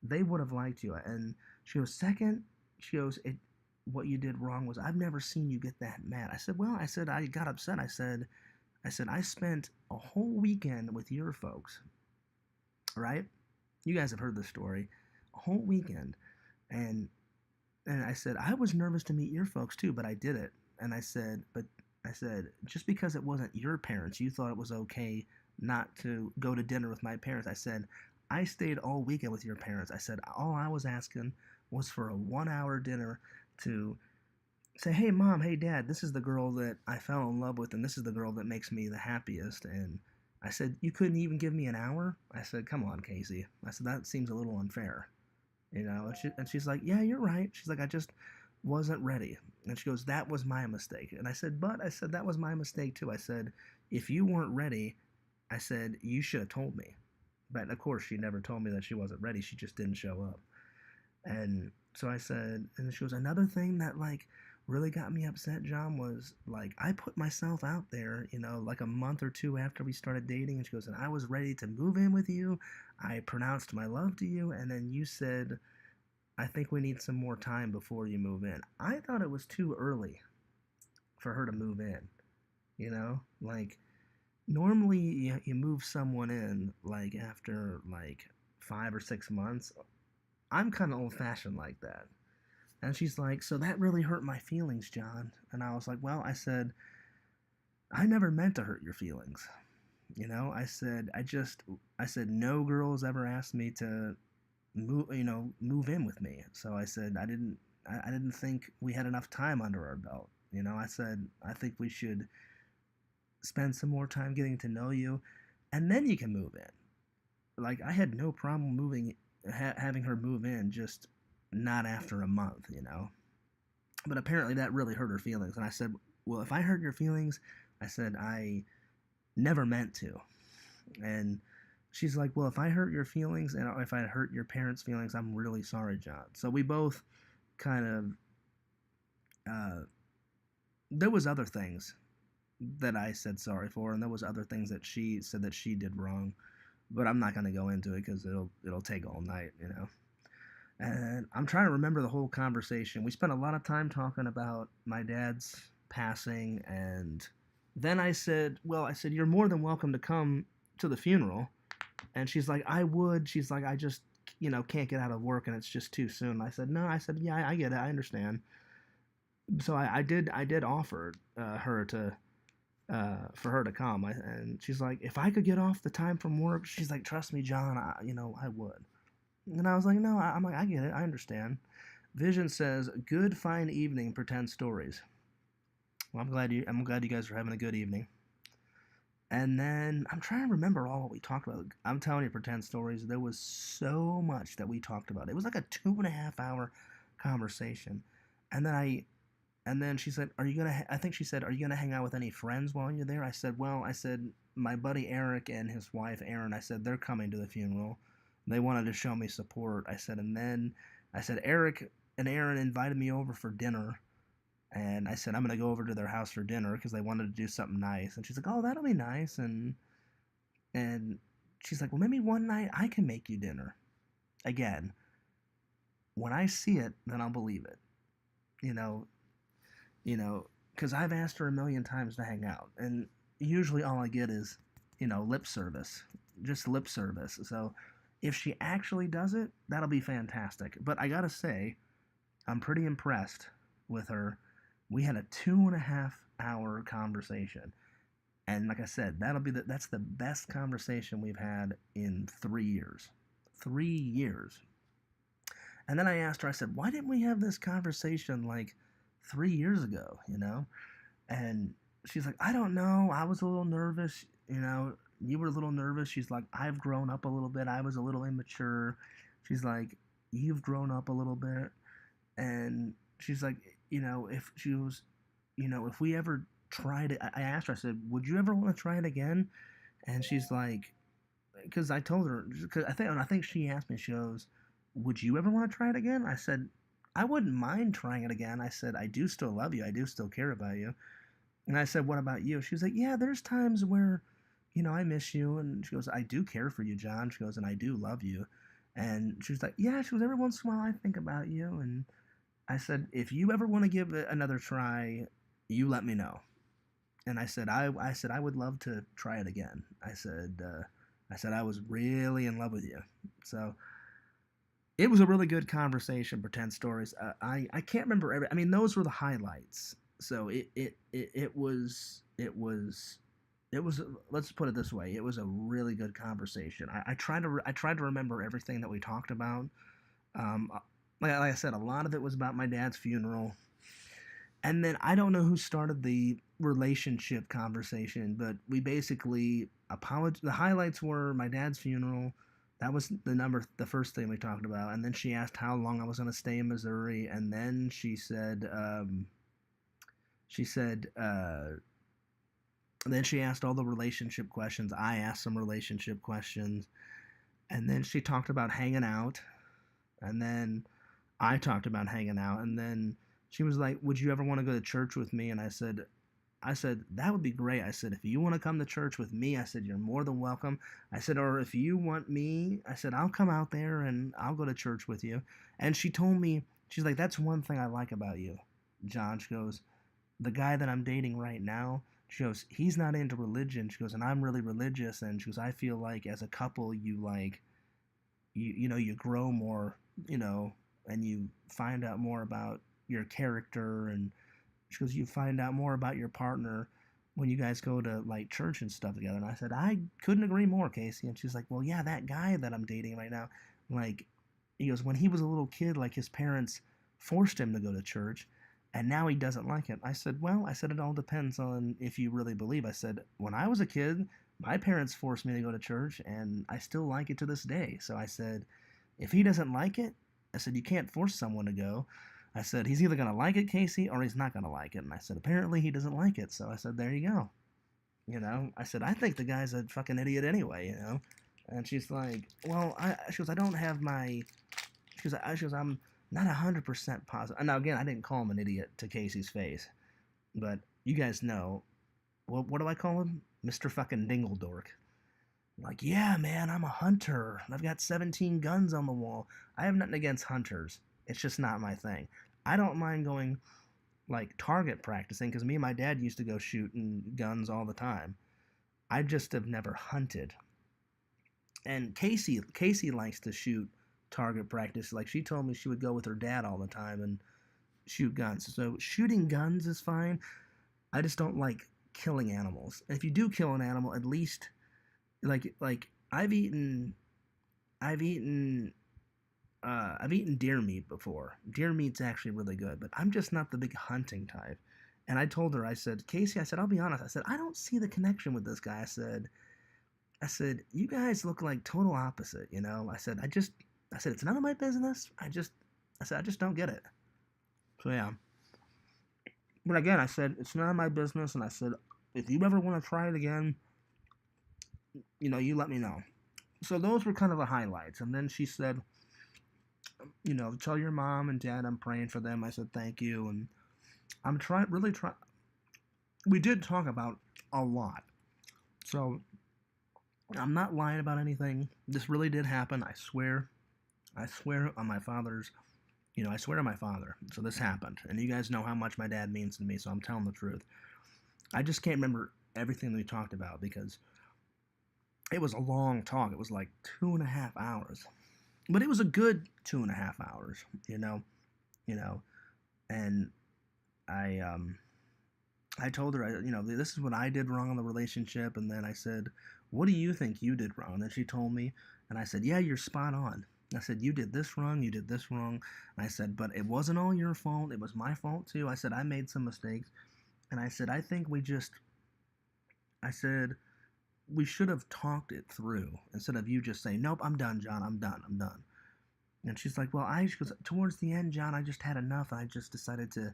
they would have liked you. And she goes, second, she goes, what you did wrong was I've never seen you get that mad. I said, well, I got upset. I said, I spent a whole weekend with your folks, right? You guys have heard the story. A whole weekend. And I said, I was nervous to meet your folks too, but I did it. And I said, just because it wasn't your parents, you thought it was okay not to go to dinner with my parents. I said, I stayed all weekend with your parents. I said, all I was asking was for a 1 hour dinner to say, hey, mom, hey, dad, this is the girl that I fell in love with, and this is the girl that makes me the happiest. And I said, you couldn't even give me an hour? I said, come on, Casey. I said, that seems a little unfair. And she's like, yeah, you're right. She's like, I just wasn't ready. And she goes, that was my mistake. And I said, that was my mistake too. I said, if you weren't ready, I said, you should have told me. But of course, she never told me that she wasn't ready. She just didn't show up. And so I said, and she goes, another thing that really got me upset, John, was I put myself out there, like a month or two after we started dating. And she goes, and I was ready to move in with you. I pronounced my love to you. And then you said, I think we need some more time before you move in. I thought it was too early for her to move in. Normally you move someone in after 5 or 6 months. I'm kind of old fashioned like that. And she's like, so that really hurt my feelings, John. And I was like, well, I said, I never meant to hurt your feelings. I said, no girl's ever asked me to move in with me. So I said, I didn't think we had enough time under our belt. I said, I think we should spend some more time getting to know you, and then you can move in. I had no problem having her move in, just not after a month. But apparently that really hurt her feelings. And I said, well, if I hurt your feelings, I said, I never meant to. And she's like, well, if I hurt your feelings and if I hurt your parents' feelings, I'm really sorry, John. So we both kind of, there was other things that I said sorry for, and there was other things that she said that she did wrong. But I'm not going to go into it because it'll take all night, you know. And I'm trying to remember the whole conversation. We spent a lot of time talking about my dad's passing, and then I said, well, I said, you're more than welcome to come to the funeral. And she's like, I would. She's like, I just, can't get out of work and it's just too soon. I said, no. I said, yeah, I get it. I understand. So I did offer her to, for her to come. And she's like, if I could get off the time from work, she's like, trust me, John, I would. And I was like, no, I'm like, I get it. I understand. Vision says, good, fine evening, pretend stories. Well, I'm glad you guys are having a good evening. And then I'm trying to remember all we talked about. I'm telling you, pretend stories. There was so much that we talked about. It was like a 2.5 hour conversation. And then she said, "Are you gonna?" I think she said, "Are you gonna hang out with any friends while you're there?" I said, "Well, I said my buddy Eric and his wife Erin. I said they're coming to the funeral. They wanted to show me support." I said, and then I said Eric and Erin invited me over for dinner. And I said, I'm going to go over to their house for dinner because they wanted to do something nice. And she's like, oh, that'll be nice. And she's like, well, maybe one night I can make you dinner. Again, when I see it, then I'll believe it. You know, because I've asked her a million times to hang out. And usually all I get is, lip service. Just lip service. So if she actually does it, that'll be fantastic. But I got to say, I'm pretty impressed with her. We had a 2.5 hour conversation, and like I said, that's the best conversation we've had in 3 years. 3 years. And then I asked her, I said, why didn't we have this conversation like 3 years ago? And she's like, I don't know. I was a little nervous. You were a little nervous. She's like, I've grown up a little bit. I was a little immature. She's like, you've grown up a little bit. And she's like, if she was, if we ever tried it, I asked her, I said, would you ever want to try it again? And she's like, because I told her, because I think she asked me, she goes, would you ever want to try it again? I said, I wouldn't mind trying it again. I said, I do still love you. I do still care about you. And I said, what about you? She was like, yeah, there's times where, I miss you. And she goes, I do care for you, John. She goes, and I do love you. And she was like, yeah, she goes, every once in a while I think about you. And I said, if you ever want to give it another try, you let me know. And I said, I would love to try it again. I said I was really in love with you. So it was a really good conversation. Pretend stories. I can't remember every. I mean, those were the highlights. So it was. Let's put it this way. It was a really good conversation. I tried to remember everything that we talked about. Um, like I said, a lot of it was about my dad's funeral. And then I don't know who started the relationship conversation, but we basically the highlights were my dad's funeral. That was the first thing we talked about. And then she asked how long I was going to stay in Missouri. And then she said, then she asked all the relationship questions. I asked some relationship questions. And then she talked about hanging out. And then I talked about hanging out. And then she was like, would you ever want to go to church with me? And I said, that would be great. I said, if you want to come to church with me, I said, you're more than welcome. I said, or if you want me, I said, I'll come out there and I'll go to church with you. And she told me, she's like, that's one thing I like about you, John. She goes, the guy that I'm dating right now, she goes, he's not into religion. She goes, and I'm really religious. And she goes, I feel like as a couple, you you grow more, and you find out more about your character. And she goes, you find out more about your partner when you guys go to like church and stuff together. And I said, I couldn't agree more, Casey. And she's like, well, yeah, that guy that I'm dating right now, like, he goes, when he was a little kid, like his parents forced him to go to church, and now he doesn't like it. I said, well, it all depends on if you really believe. I said, when I was a kid, my parents forced me to go to church, and I still like it to this day. So I said, if he doesn't like it, I said, you can't force someone to go. I said, he's either going to like it, Casey, or he's not going to like it. And I said, apparently he doesn't like it. So I said, there you go. You know, I said, I think the guy's a fucking idiot anyway, you know? And she's like, well, she goes, I don't have my, she goes, I'm not 100% positive. Now, again, I didn't call him an idiot to Casey's face, but you guys know, what do I call him? Mr. fucking Dingledork. Like, yeah, man, I'm a hunter. I've got 17 guns on the wall. I have nothing against hunters. It's just not my thing. I don't mind going, like, target practicing, because me and my dad used to go shooting guns all the time. I just have never hunted. And Casey likes to shoot target practice. Like, she told me she would go with her dad all the time and shoot guns. So shooting guns is fine. I just don't like killing animals. If you do kill an animal, at least like I've eaten I've eaten deer meat before. Deer meat's actually really good, but I'm just not the big hunting type. And I told her, I said, Casey, I said, I'll be honest. I said, I don't see the connection with this guy. I said, you guys look like total opposite, you know? I said, it's none of my business. I said, I just don't get it. So yeah. But again, I said, it's none of my business. And I said, if you ever want to try it again, you know, you let me know. So those were kind of the highlights. And then she said, you know, tell your mom and dad I'm praying for them. I said, thank you. And I'm really trying. We did talk about a lot. So I'm not lying about anything. This really did happen. I swear. I swear on my father's, you know, I swear to my father. So this happened. And you guys know how much my dad means to me, so I'm telling the truth. I just can't remember everything that we talked about because it was a long talk. It was like 2.5 hours. But it was a good 2.5 hours, you know. And I told her, you know, this is what I did wrong in the relationship. And then I said, what do you think you did wrong? And she told me, and I said, yeah, you're spot on. I said, you did this wrong, you did this wrong. And I said, but it wasn't all your fault. It was my fault too. I said, I made some mistakes. And I said, I said, we should have talked it through instead of you just saying, nope, I'm done, John, I'm done. And she's like, well, she goes, towards the end, John, I just had enough. I just decided to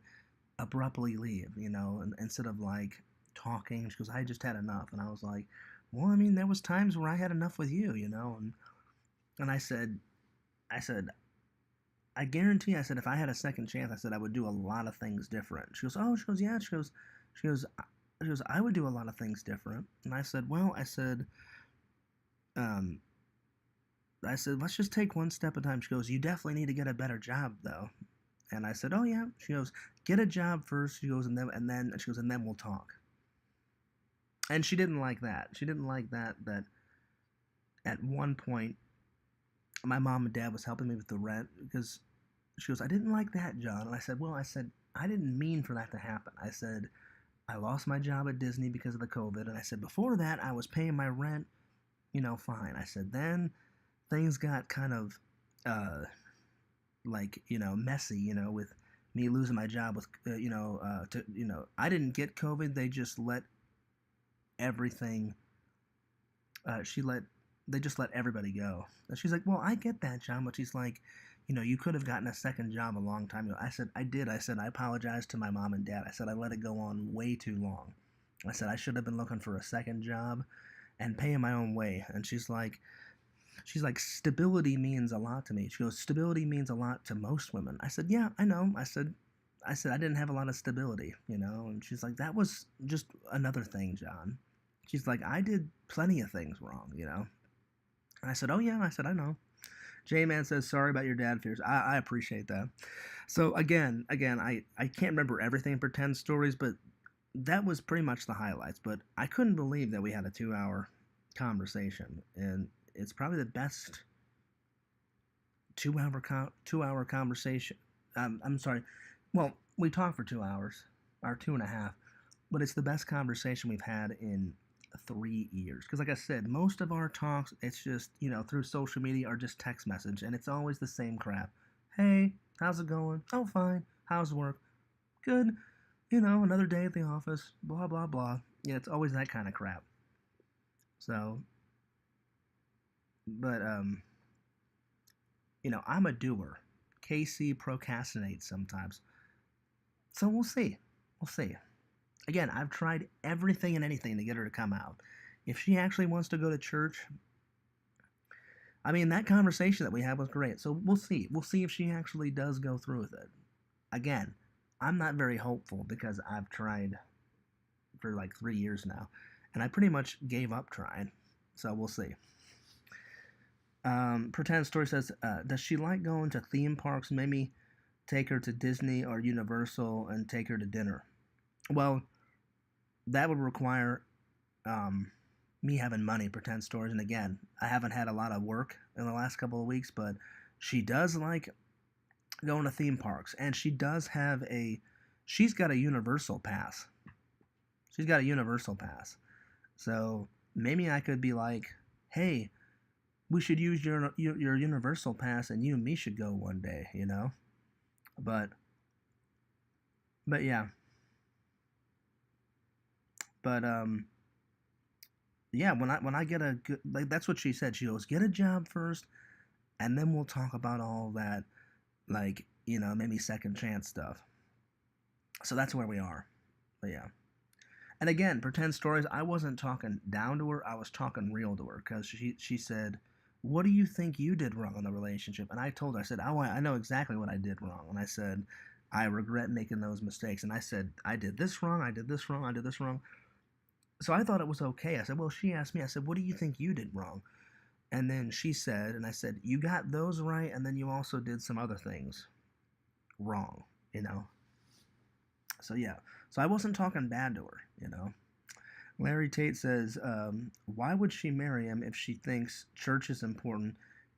abruptly leave, you know, and instead of like talking, she goes, I just had enough. And I was like, well, I mean, there was times where I had enough with you, you know, and I said, I guarantee, I said, if I had a second chance, I said, I would do a lot of things different. She goes, oh, she goes, yeah, she goes, I would do a lot of things different. And I said, well, um, I said, let's just take one step at a time. She goes, you definitely need to get a better job though. And I said, oh yeah. She goes, get a job first. She goes, and then we'll talk. And she didn't like that. She didn't like that at one point my mom and dad was helping me with the rent because she goes, I didn't like that, John. And I said, well, I didn't mean for that to happen. I said, I lost my job at Disney because of the COVID. And I said, before that, I was paying my rent, you know, fine. I said, then things got kind of, like, you know, messy, you know, with me losing my job with, I didn't get COVID. They just let everything, they just let everybody go. And she's like, well, I get that, John, but she's like, you know, you could have gotten a second job a long time ago. I said, I did. I said, I apologized to my mom and dad. I said, I let it go on way too long. I said, I should have been looking for a second job and paying my own way. And she's like, stability means a lot to me. She goes, stability means a lot to most women. I said, yeah, I know. I said, I didn't have a lot of stability, you know? And she's like, that was just another thing, John. She's like, I did plenty of things wrong, you know? And I said, oh yeah. I said, I know. J-Man says, sorry about your dad fears. I appreciate that. So again, I can't remember everything for 10 stories, but that was pretty much the highlights. But I couldn't believe that we had a 2-hour conversation. And it's probably the best 2-hour conversation. I'm sorry. Well, we talked for 2 hours, or 2.5, but it's the best conversation we've had in 3 years. Because like I said, most of our talks, it's just, you know, through social media or just text message, and it's always the same crap. Hey, how's it going? Oh, fine. How's work? Good. You know, another day at the office. Blah, blah, blah. Yeah, it's always that kind of crap. So, but, you know, I'm a doer. Casey procrastinates sometimes. So we'll see. We'll see. Again, I've tried everything and anything to get her to come out. If she actually wants to go to church, I mean, that conversation that we had was great. So we'll see. We'll see if she actually does go through with it. Again, I'm not very hopeful because I've tried for like 3 years now, and I pretty much gave up trying. So we'll see. Pretend Story says, does she like going to theme parks? Maybe take her to Disney or Universal and take her to dinner. Well, that would require um, me having money. Pretend Stories, and again, I haven't had a lot of work in the last couple of weeks, but she does like going to theme parks, and she does have a. She's got a Universal pass. She's got a Universal pass. So maybe I could be like, hey, we should use your Universal pass, and you and me should go one day, you know. But yeah, but yeah. When I get a good, like, that's what she said. She goes, get a job first, and then we'll talk about all that, like, maybe second chance stuff. So that's where we are. But yeah. And again, Pretend Stories, I wasn't talking down to her, I was talking real to her, because she said, what do you think you did wrong in the relationship? And I told her, I said, I know exactly what I did wrong. And I said, I regret making those mistakes. And I said, I did this wrong, I did this wrong, I did this wrong. So I thought it was okay. I said, well, she asked me, I said, what do you think you did wrong? And then she said, and I said, you got those right, and then you also did some other things wrong, you know? So yeah. So I wasn't talking bad to her. Larry Tate says, why would she marry him if she thinks church is important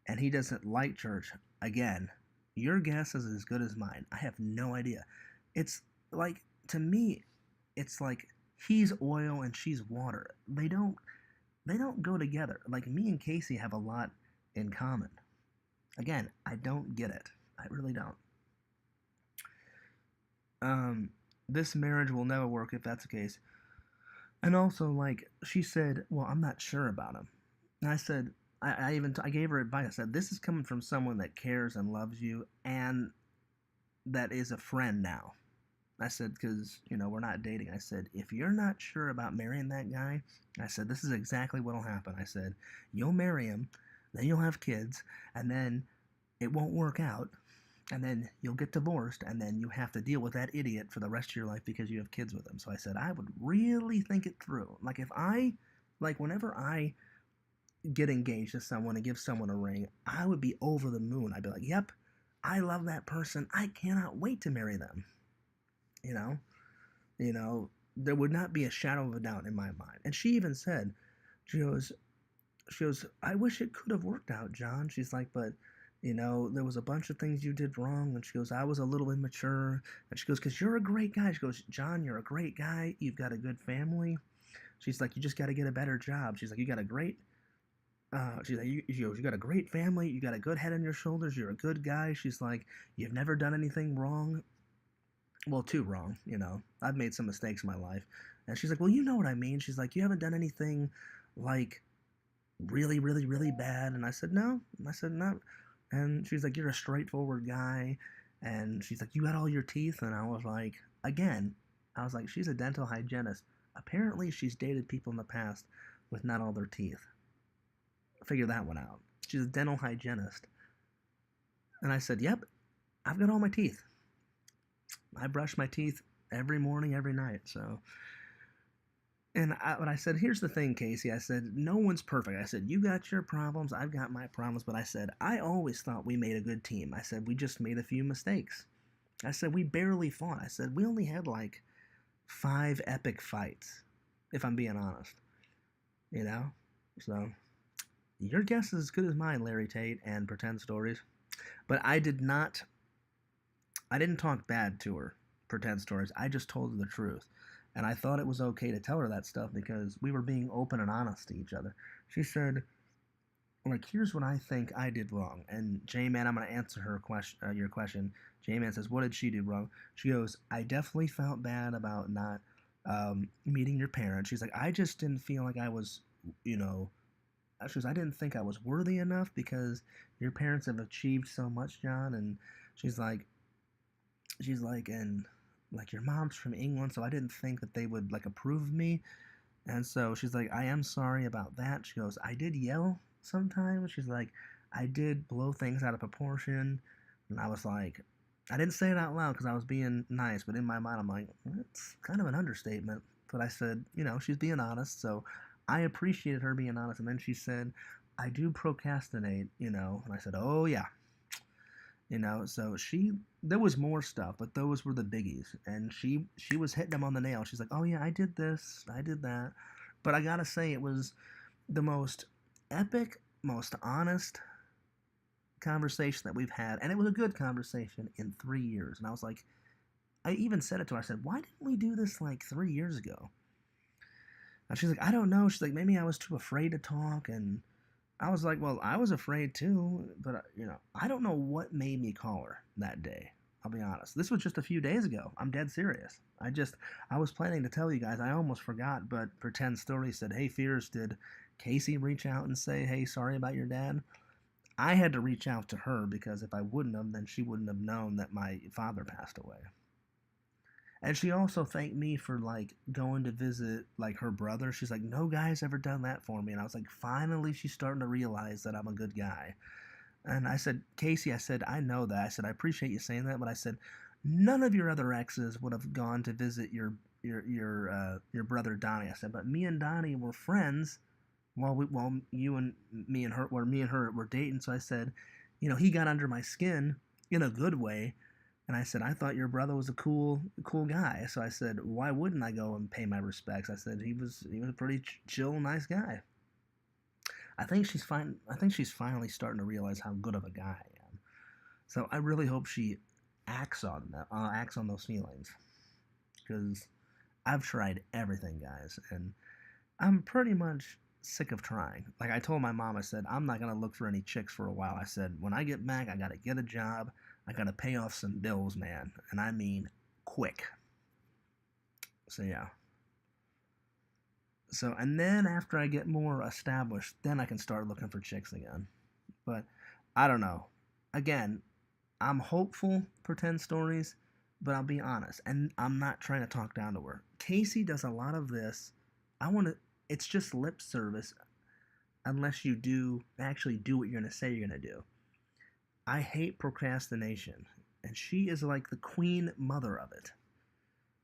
and he doesn't like church? Again, your guess is as good as mine. I have no idea. It's like, to me, it's like he's oil and she's water. They don't go together. Like, me and Casey have a lot in common. Again, I don't get it. I really don't. Um, this marriage will never work if that's the case. And also, like, she said, well, I'm not sure about him. And I said, I gave her advice. I said, this is coming from someone that cares and loves you and that is a friend now. I said, because, we're not dating. I said, if you're not sure about marrying that guy, I said, this is exactly what'll happen. I said, you'll marry him, then you'll have kids, and then it won't work out, and then you'll get divorced, and then you have to deal with that idiot for the rest of your life because you have kids with him. So I said, I would really think it through. Whenever I get engaged to someone and give someone a ring, I would be over the moon. I'd be like, yep, I love that person. I cannot wait to marry them. You know, there would not be a shadow of a doubt in my mind. And she even said, she goes, I wish it could have worked out, John. She's like, but there was a bunch of things you did wrong. And she goes, I was a little immature. And she goes, because you're a great guy. She goes, John, you're a great guy. You've got a good family. She's like, you just got to get a better job. She's like, you got a great, she's like, you got a great family. You got a good head on your shoulders. You're a good guy. She's like, you've never done anything wrong. Well, too wrong. I've made some mistakes in my life. And she's like, well, you know what I mean. She's like, you haven't done anything like really, really, really bad. And I said, no. And I said, no. And she's like, you're a straightforward guy. And she's like, you got all your teeth. And I was like, again, I was like, she's a dental hygienist. Apparently, she's dated people in the past with not all their teeth. Figure that one out. She's a dental hygienist. And I said, yep, I've got all my teeth. I brush my teeth every morning, every night. So, but I said, here's the thing, Casey. I said, no one's perfect. I said, you got your problems, I've got my problems. But I said, I always thought we made a good team. I said, we just made a few mistakes. I said, we barely fought. I said, we only had like 5 epic fights, if I'm being honest. So, your guess is as good as mine, Larry Tate and Pretend Stories. But I didn't talk bad to her, Pretend Stories. I just told her the truth. And I thought it was okay to tell her that stuff because we were being open and honest to each other. She said, like, here's what I think I did wrong. And J-Man, I'm going to answer your question. J-Man says, what did she do wrong? She goes, I definitely felt bad about not meeting your parents. She's like, I just didn't feel like I was, she goes, I didn't think I was worthy enough because your parents have achieved so much, John. And she's like, and like, your mom's from England, so I didn't think that they would, like, approve of me. And so she's like, I am sorry about that. She goes, I did yell sometimes. She's like, I did blow things out of proportion. And I was like, I didn't say it out loud because I was being nice, but in my mind, I'm like, it's kind of an understatement. But I said, she's being honest. So I appreciated her being honest. And then she said, I do procrastinate. And I said, oh, yeah. So there was more stuff, but those were the biggies. And she was hitting them on the nail. She's like, oh, yeah, I did this, I did that. But I got to say, it was the most epic, most honest conversation that we've had. And it was a good conversation in 3 years. And I was like, I even said it to her. I said, why didn't we do this like 3 years ago? And she's like, I don't know. She's like, maybe I was too afraid to talk. And I was like, well, I was afraid too. But, I don't know what made me call her that day. I'll be honest. This was just a few days ago. I'm dead serious. I was planning to tell you guys. I almost forgot. But Pretend Story said, hey, Fears, did Casey reach out and say, hey, sorry about your dad? I had to reach out to her because if I wouldn't have, then she wouldn't have known that my father passed away. And she also thanked me for like going to visit like her brother. She's like, no guy's ever done that for me. And I was like, finally she's starting to realize that I'm a good guy. And I said, Casey, I said, I know that. I said, I appreciate you saying that, but I said, none of your other exes would have gone to visit your brother Donnie. I said, but me and Donnie were friends while you and me and her were dating. So I said, he got under my skin in a good way. And I said, I thought your brother was a cool guy. So I said, why wouldn't I go and pay my respects? I said he was a pretty chill, nice guy. I think she's finally starting to realize how good of a guy I am. So I really hope she acts on those feelings, because I've tried everything, guys, and I'm pretty much sick of trying. Like I told my mom, I said, I'm not gonna look for any chicks for a while. I said, when I get back, I gotta get a job. I gotta pay off some bills, man, and I mean quick. So yeah. So, and then after I get more established, then I can start looking for chicks again. But I don't know. Again, I'm hopeful, Pretend Stories, but I'll be honest, and I'm not trying to talk down to her. Casey does a lot of this. It's just lip service unless you actually do what you're going to say you're going to do. I hate procrastination, and she is like the queen mother of it.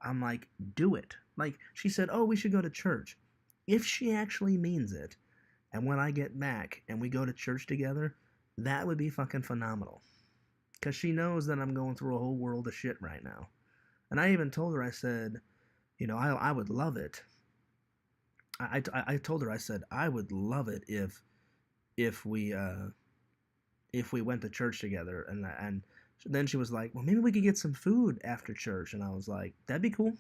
I'm like, do it. Like, she said, oh, we should go to church. If she actually means it, and when I get back and we go to church together, that would be fucking phenomenal. Because she knows that I'm going through a whole world of shit right now. And I even told her, I said, I would love it. I told her, I said, I would love it if we went to church together. And then she was like, well, maybe we could get some food after church. And I was like, that'd be cool.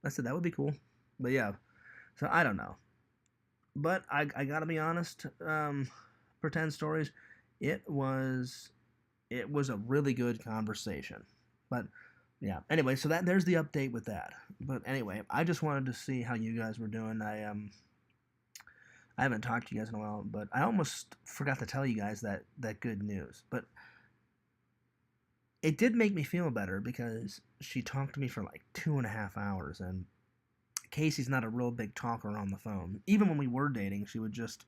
I said, that would be cool. But yeah, so I don't know. But I gotta be honest, Pretend Stories, it was a really good conversation. But yeah, anyway, so there's the update with that. But anyway, I just wanted to see how you guys were doing. I haven't talked to you guys in a while, but I almost forgot to tell you guys that good news. But it did make me feel better because she talked to me for like 2.5 hours, and Casey's not a real big talker on the phone. Even when we were dating, she would just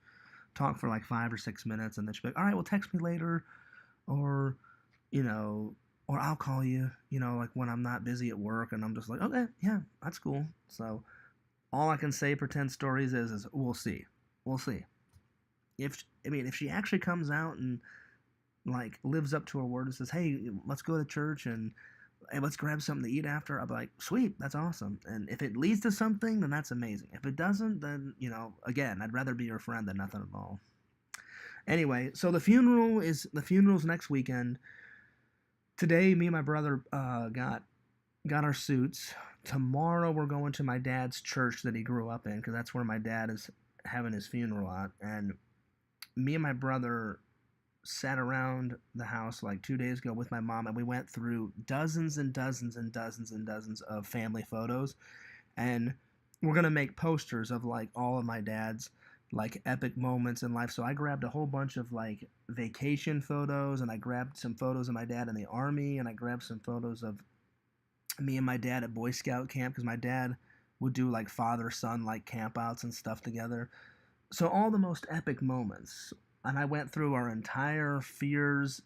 talk for like 5 or 6 minutes, and then she'd be like, all right, well, text me later, or, or I'll call you, like when I'm not busy at work, and I'm just like, okay, yeah, that's cool. So all I can say, Pretend Stories, is we'll see. We'll see. If she actually comes out and like lives up to her word and says, hey, let's go to church and hey, let's grab something to eat after, I'll be like, sweet, that's awesome. And if it leads to something, then that's amazing. If it doesn't, then, again, I'd rather be your friend than nothing at all. Anyway, so the funeral's next weekend. Today, me and my brother got our suits. Tomorrow, we're going to my dad's church that he grew up in, because that's where my dad is having his funeral at. And me and my brother sat around the house like 2 days ago with my mom, and we went through dozens and dozens and dozens and dozens of family photos, and we're gonna make posters of like all of my dad's like epic moments in life. So I grabbed a whole bunch of like vacation photos, and I grabbed some photos of my dad in the army, and I grabbed some photos of me and my dad at Boy Scout camp, because my dad would do like father son like campouts and stuff together. So all the most epic moments, and I went through our entire Fears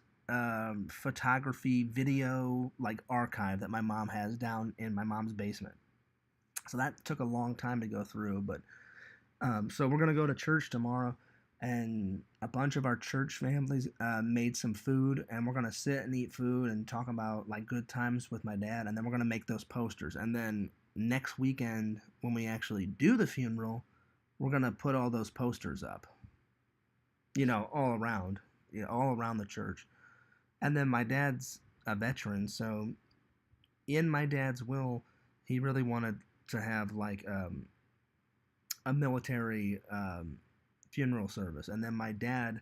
photography video like archive that my mom has down in my mom's basement. So that took a long time to go through, but so we're gonna go to church tomorrow, and a bunch of our church families made some food, and we're gonna sit and eat food and talk about like good times with my dad, and then we're gonna make those posters, and then next weekend when we actually do the funeral, we're gonna put all those posters up, all around, all around the church, and then my dad's a veteran, so in my dad's will, he really wanted to have like a military funeral service. And then my dad,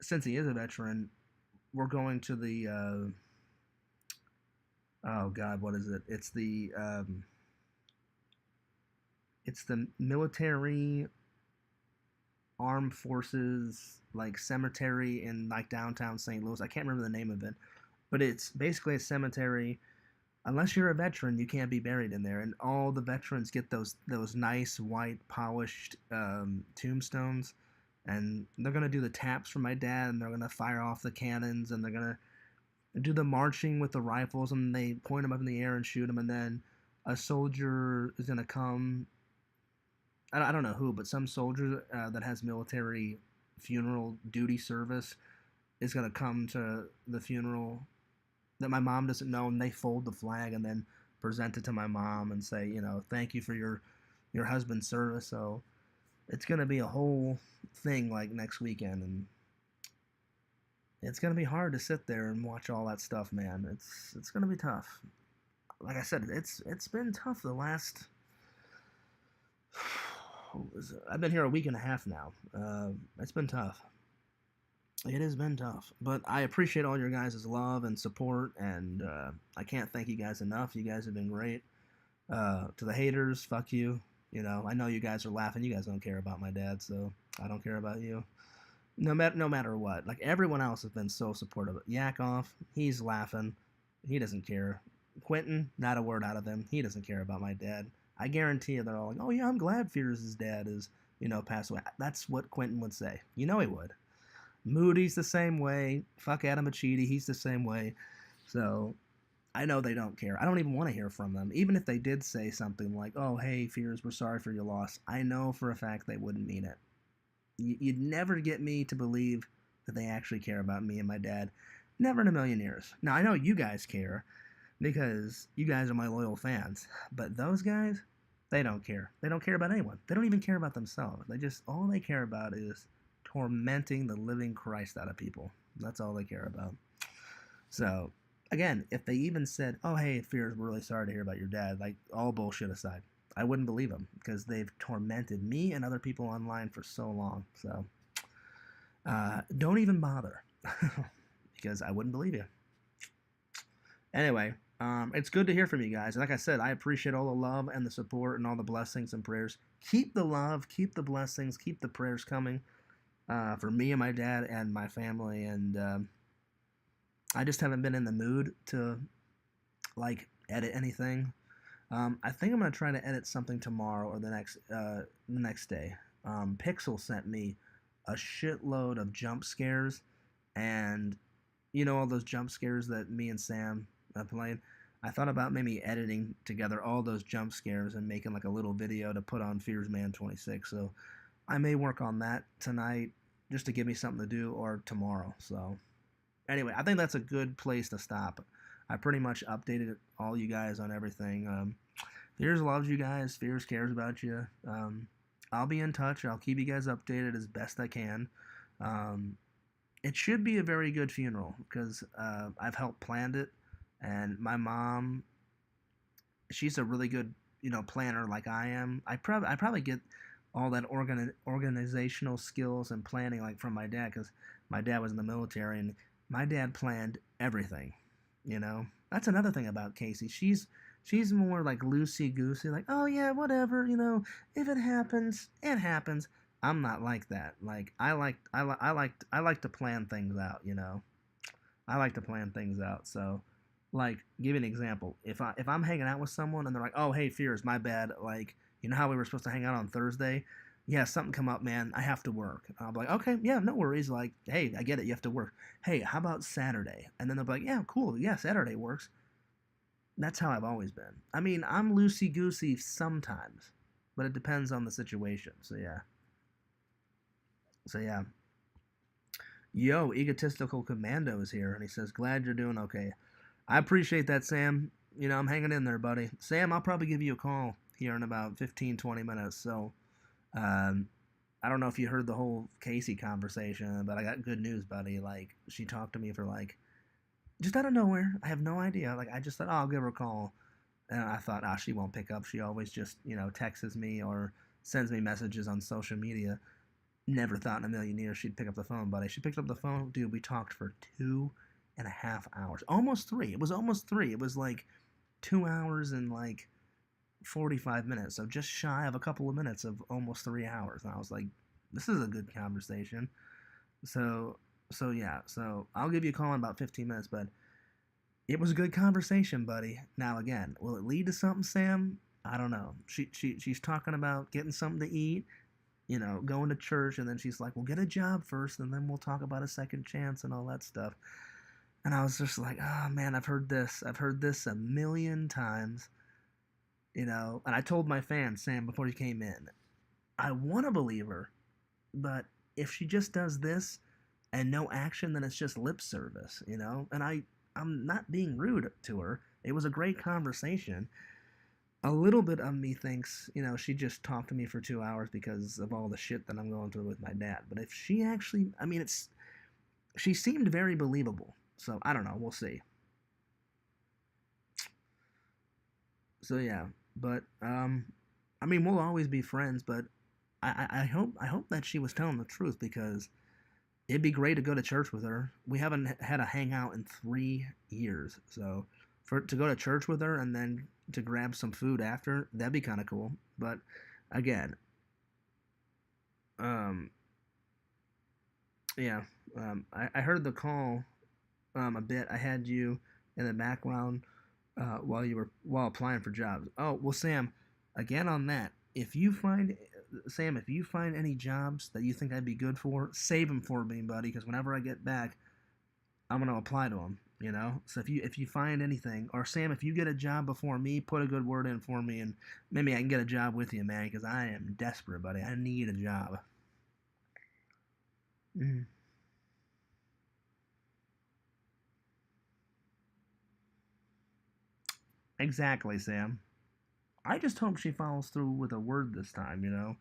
since he is a veteran, we're going to the oh god, what is it? It's the military armed forces like cemetery in like downtown St. Louis. I can't remember the name of it, but it's basically a cemetery. Unless you're a veteran, you can't be buried in there, and all the veterans get those nice white polished tombstones, and they're gonna do the taps for my dad, and they're gonna fire off the cannons, and they're gonna do the marching with the rifles, and they point them up in the air and shoot them, and then a soldier is gonna come. I don't know who, but some soldier that has military funeral duty service is gonna come to the funeral that my mom doesn't know, and they fold the flag and then present it to my mom and say, thank you for your husband's service. So it's gonna be a whole thing like next weekend, and it's gonna be hard to sit there and watch all that stuff, man. It's gonna be tough. Like I said, it's been tough the last. I've been here a week and a half now. It's been tough. It has been tough, but I appreciate all your guys' love and support, and I can't thank you guys enough. You guys have been great. To the haters, fuck you. I know you guys are laughing. You guys don't care about my dad, so I don't care about you. No matter what. Like, everyone else has been so supportive. Yakov, he's laughing. He doesn't care. Quentin, not a word out of him. He doesn't care about my dad. I guarantee you they're all like, oh yeah, I'm glad Fears' dad is, passed away. That's what Quentin would say. He would. Moody's the same way. Fuck Adam Achidi, he's the same way. So I know they don't care. I don't even want to hear from them. Even if they did say something like, oh, hey, Fears, we're sorry for your loss, I know for a fact they wouldn't mean it. You'd never get me to believe that they actually care about me and my dad. Never in a million years. Now, I know you guys care because you guys are my loyal fans. But those guys, they don't care. They don't care about anyone. They don't even care about themselves. All they care about is tormenting the living Christ out of people. That's all they care about. So, again, if they even said, oh, hey, Fears, we're really sorry to hear about your dad, like, all bullshit aside, I wouldn't believe them because they've tormented me and other people online for so long. So, don't even bother because I wouldn't believe you. Anyway, it's good to hear from you guys. Like I said, I appreciate all the love and the support and all the blessings and prayers. Keep the love, keep the blessings, keep the prayers coming. For me and my dad and my family, and I just haven't been in the mood to like edit anything. I think I'm gonna try to edit something tomorrow or the next day. Pixel sent me a shitload of jump scares, and all those jump scares that me and Sam played. I thought about maybe editing together all those jump scares and making like a little video to put on Fears Man 26. So I may work on that tonight just to give me something to do, or tomorrow. So anyway, I think that's a good place to stop. I pretty much updated all you guys on everything. Fears loves you guys. Fears cares about you. I'll be in touch. I'll keep you guys updated as best I can. It should be a very good funeral because I've helped plan it, and my mom, she's a really good planner like I am. I probably get all that organizational skills and planning like from my dad, because my dad was in the military and my dad planned everything. That's another thing about Casey. She's more like loosey goosey, like, oh yeah, whatever, if it happens, it happens. I'm not like that. Like, I like to plan things out. I like to plan things out. So Like, give you an example. If I'm hanging out with someone and they're like, "Oh, hey, Fears, my bad. Like, you know how we were supposed to hang out on Thursday? Yeah, something come up, man. I have to work." And I'll be like, "Okay, yeah, no worries. Like, hey, I get it. You have to work. Hey, how about Saturday?" And then they'll be like, "Yeah, cool. Yeah, Saturday works." That's how I've always been. I mean, I'm loosey goosey sometimes, but it depends on the situation. So yeah. So yeah. Yo, egotistical commando is here, and he says, "Glad you're doing okay." I appreciate that, Sam. You know, I'm hanging in there, buddy. Sam, I'll probably give you a call here in about 15, 20 minutes. So, um, I don't know if you heard the whole Casey conversation, but I got good news, buddy. Like, she talked to me for like, just out of nowhere. I have no idea. Like, I just thought, oh, I'll give her a call. And I thought, ah, she won't pick up. She always just, texts me or sends me messages on social media. Never thought in a million years she'd pick up the phone, buddy. She picked up the phone, dude. We talked for 2.5 hours, almost three. It was almost three. It was like 2 hours and like 45 minutes, so just shy of a couple of minutes of almost 3 hours. And I was like, this is a good conversation. So, so yeah. So I'll give you a call in about 15 minutes, but it was a good conversation, buddy. Now again, will it lead to something, Sam? I don't know. She's talking about getting something to eat, going to church, and then she's like, "We'll get a job first, and then we'll talk about a second chance and all that stuff." And I was just like, "Oh man, I've heard this. I've heard this a million times." And I told my fan Sam before he came in, I want to believe her, but if she just does this and no action, then it's just lip service. And I'm not being rude to her. It was a great conversation. A little bit of me thinks, she just talked to me for 2 hours because of all the shit that I'm going through with my dad. But if she actually, I mean, she seemed very believable. So I don't know. We'll see. So yeah, but I mean, we'll always be friends. But I hope that she was telling the truth, because it'd be great to go to church with her. We haven't had a hangout in 3 years, so for to go to church with her and then to grab some food after, that'd be kind of cool. But again, um, yeah, I heard the call a bit. I had you in the background while applying for jobs. Oh well, Sam, again on that. If you find any jobs that you think I'd be good for, save them for me, buddy. Because whenever I get back, I'm gonna apply to them. So if you find anything, or Sam, if you get a job before me, put a good word in for me, and maybe I can get a job with you, man. Because I am desperate, buddy. I need a job. Mm, exactly, Sam. I just hope she follows through with a word this time.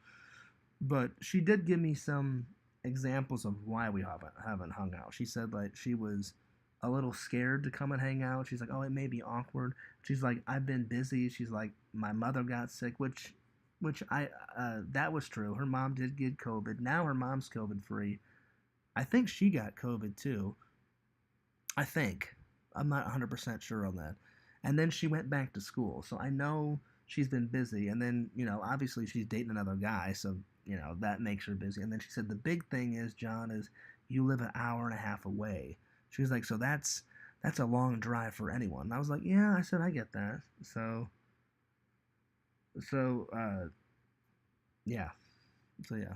But she did give me some examples of why we haven't hung out. She said like she was a little scared to come and hang out. She's like, "Oh, it may be awkward." She's like, "I've been busy." She's like, "My mother got sick," which I that was true. Her mom did get COVID. Now her mom's COVID free. I think she got COVID too. I think. I'm not 100% sure on that. And then she went back to school. So I know she's been busy. And then, obviously she's dating another guy. So, that makes her busy. And then she said, the big thing is, John, is you live an hour and a half away. She was like, so that's a long drive for anyone. And I was like, yeah, I said, I get that. So, yeah. So, yeah.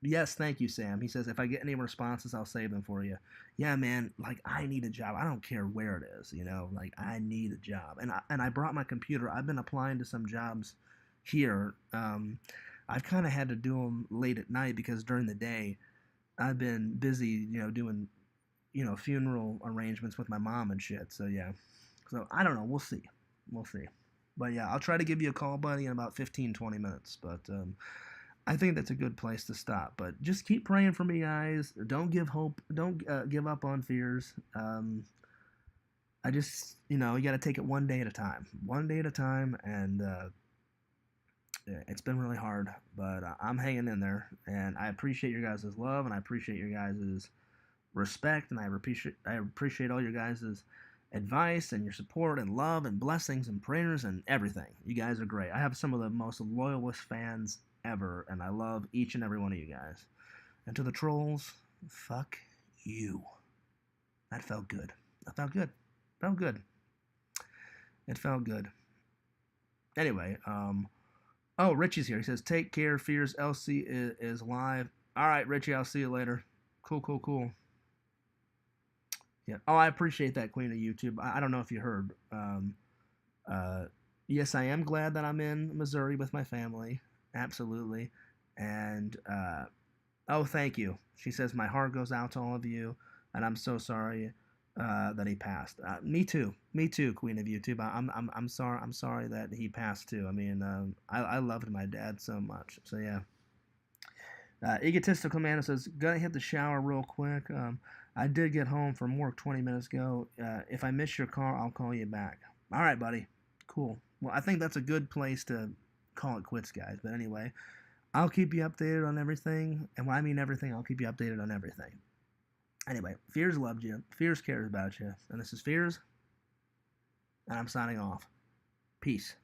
Yes, thank you, Sam. He says, if I get any responses, I'll save them for you. Yeah, man, like I need a job. I don't care where it is. Like I need a job. And I brought my computer. I've been applying to some jobs here. I've kind of had to do them late at night because during the day I've been busy, doing, funeral arrangements with my mom and shit. So yeah. So I don't know. We'll see. We'll see. But yeah, I'll try to give you a call, buddy, in about 15, 20 minutes. But I think that's a good place to stop. But just keep praying for me, guys. Don't give hope. Don't give up on fears. I just, you got to take it one day at a time. One day at a time. And yeah, it's been really hard. But I'm hanging in there. And I appreciate your guys' love. And I appreciate your guys' respect. And I appreciate all your guys' advice and your support and love and blessings and prayers and everything. You guys are great. I have some of the most loyalist fans ever, and I love each and every one of you guys. And to the trolls, fuck you. That felt good. That felt good. Felt good. It felt good. Anyway, oh, Richie's here. He says, "Take care, Fears. LC is live." All right, Richie. I'll see you later. Cool, cool, cool. Yeah. Oh, I appreciate that, Queen of YouTube. I don't know if you heard. Uh, yes, I am glad that I'm in Missouri with my family. Absolutely. And oh, thank you. She says my heart goes out to all of you, and I'm so sorry that he passed. Me too. Me too, Queen of YouTube. I'm sorry. I'm sorry that he passed too. I mean, I loved my dad so much. So yeah. Egotistical Man says, "Gonna hit the shower real quick. I did get home from work 20 minutes ago. If I miss your call, I'll call you back." All right, buddy. Cool. Well, I think that's a good place to call it quits, guys. But anyway, I'll keep you updated on everything. And when I mean everything, I'll keep you updated on everything. Anyway, Fears loved you. Fears cares about you. And this is Fears, and I'm signing off. Peace.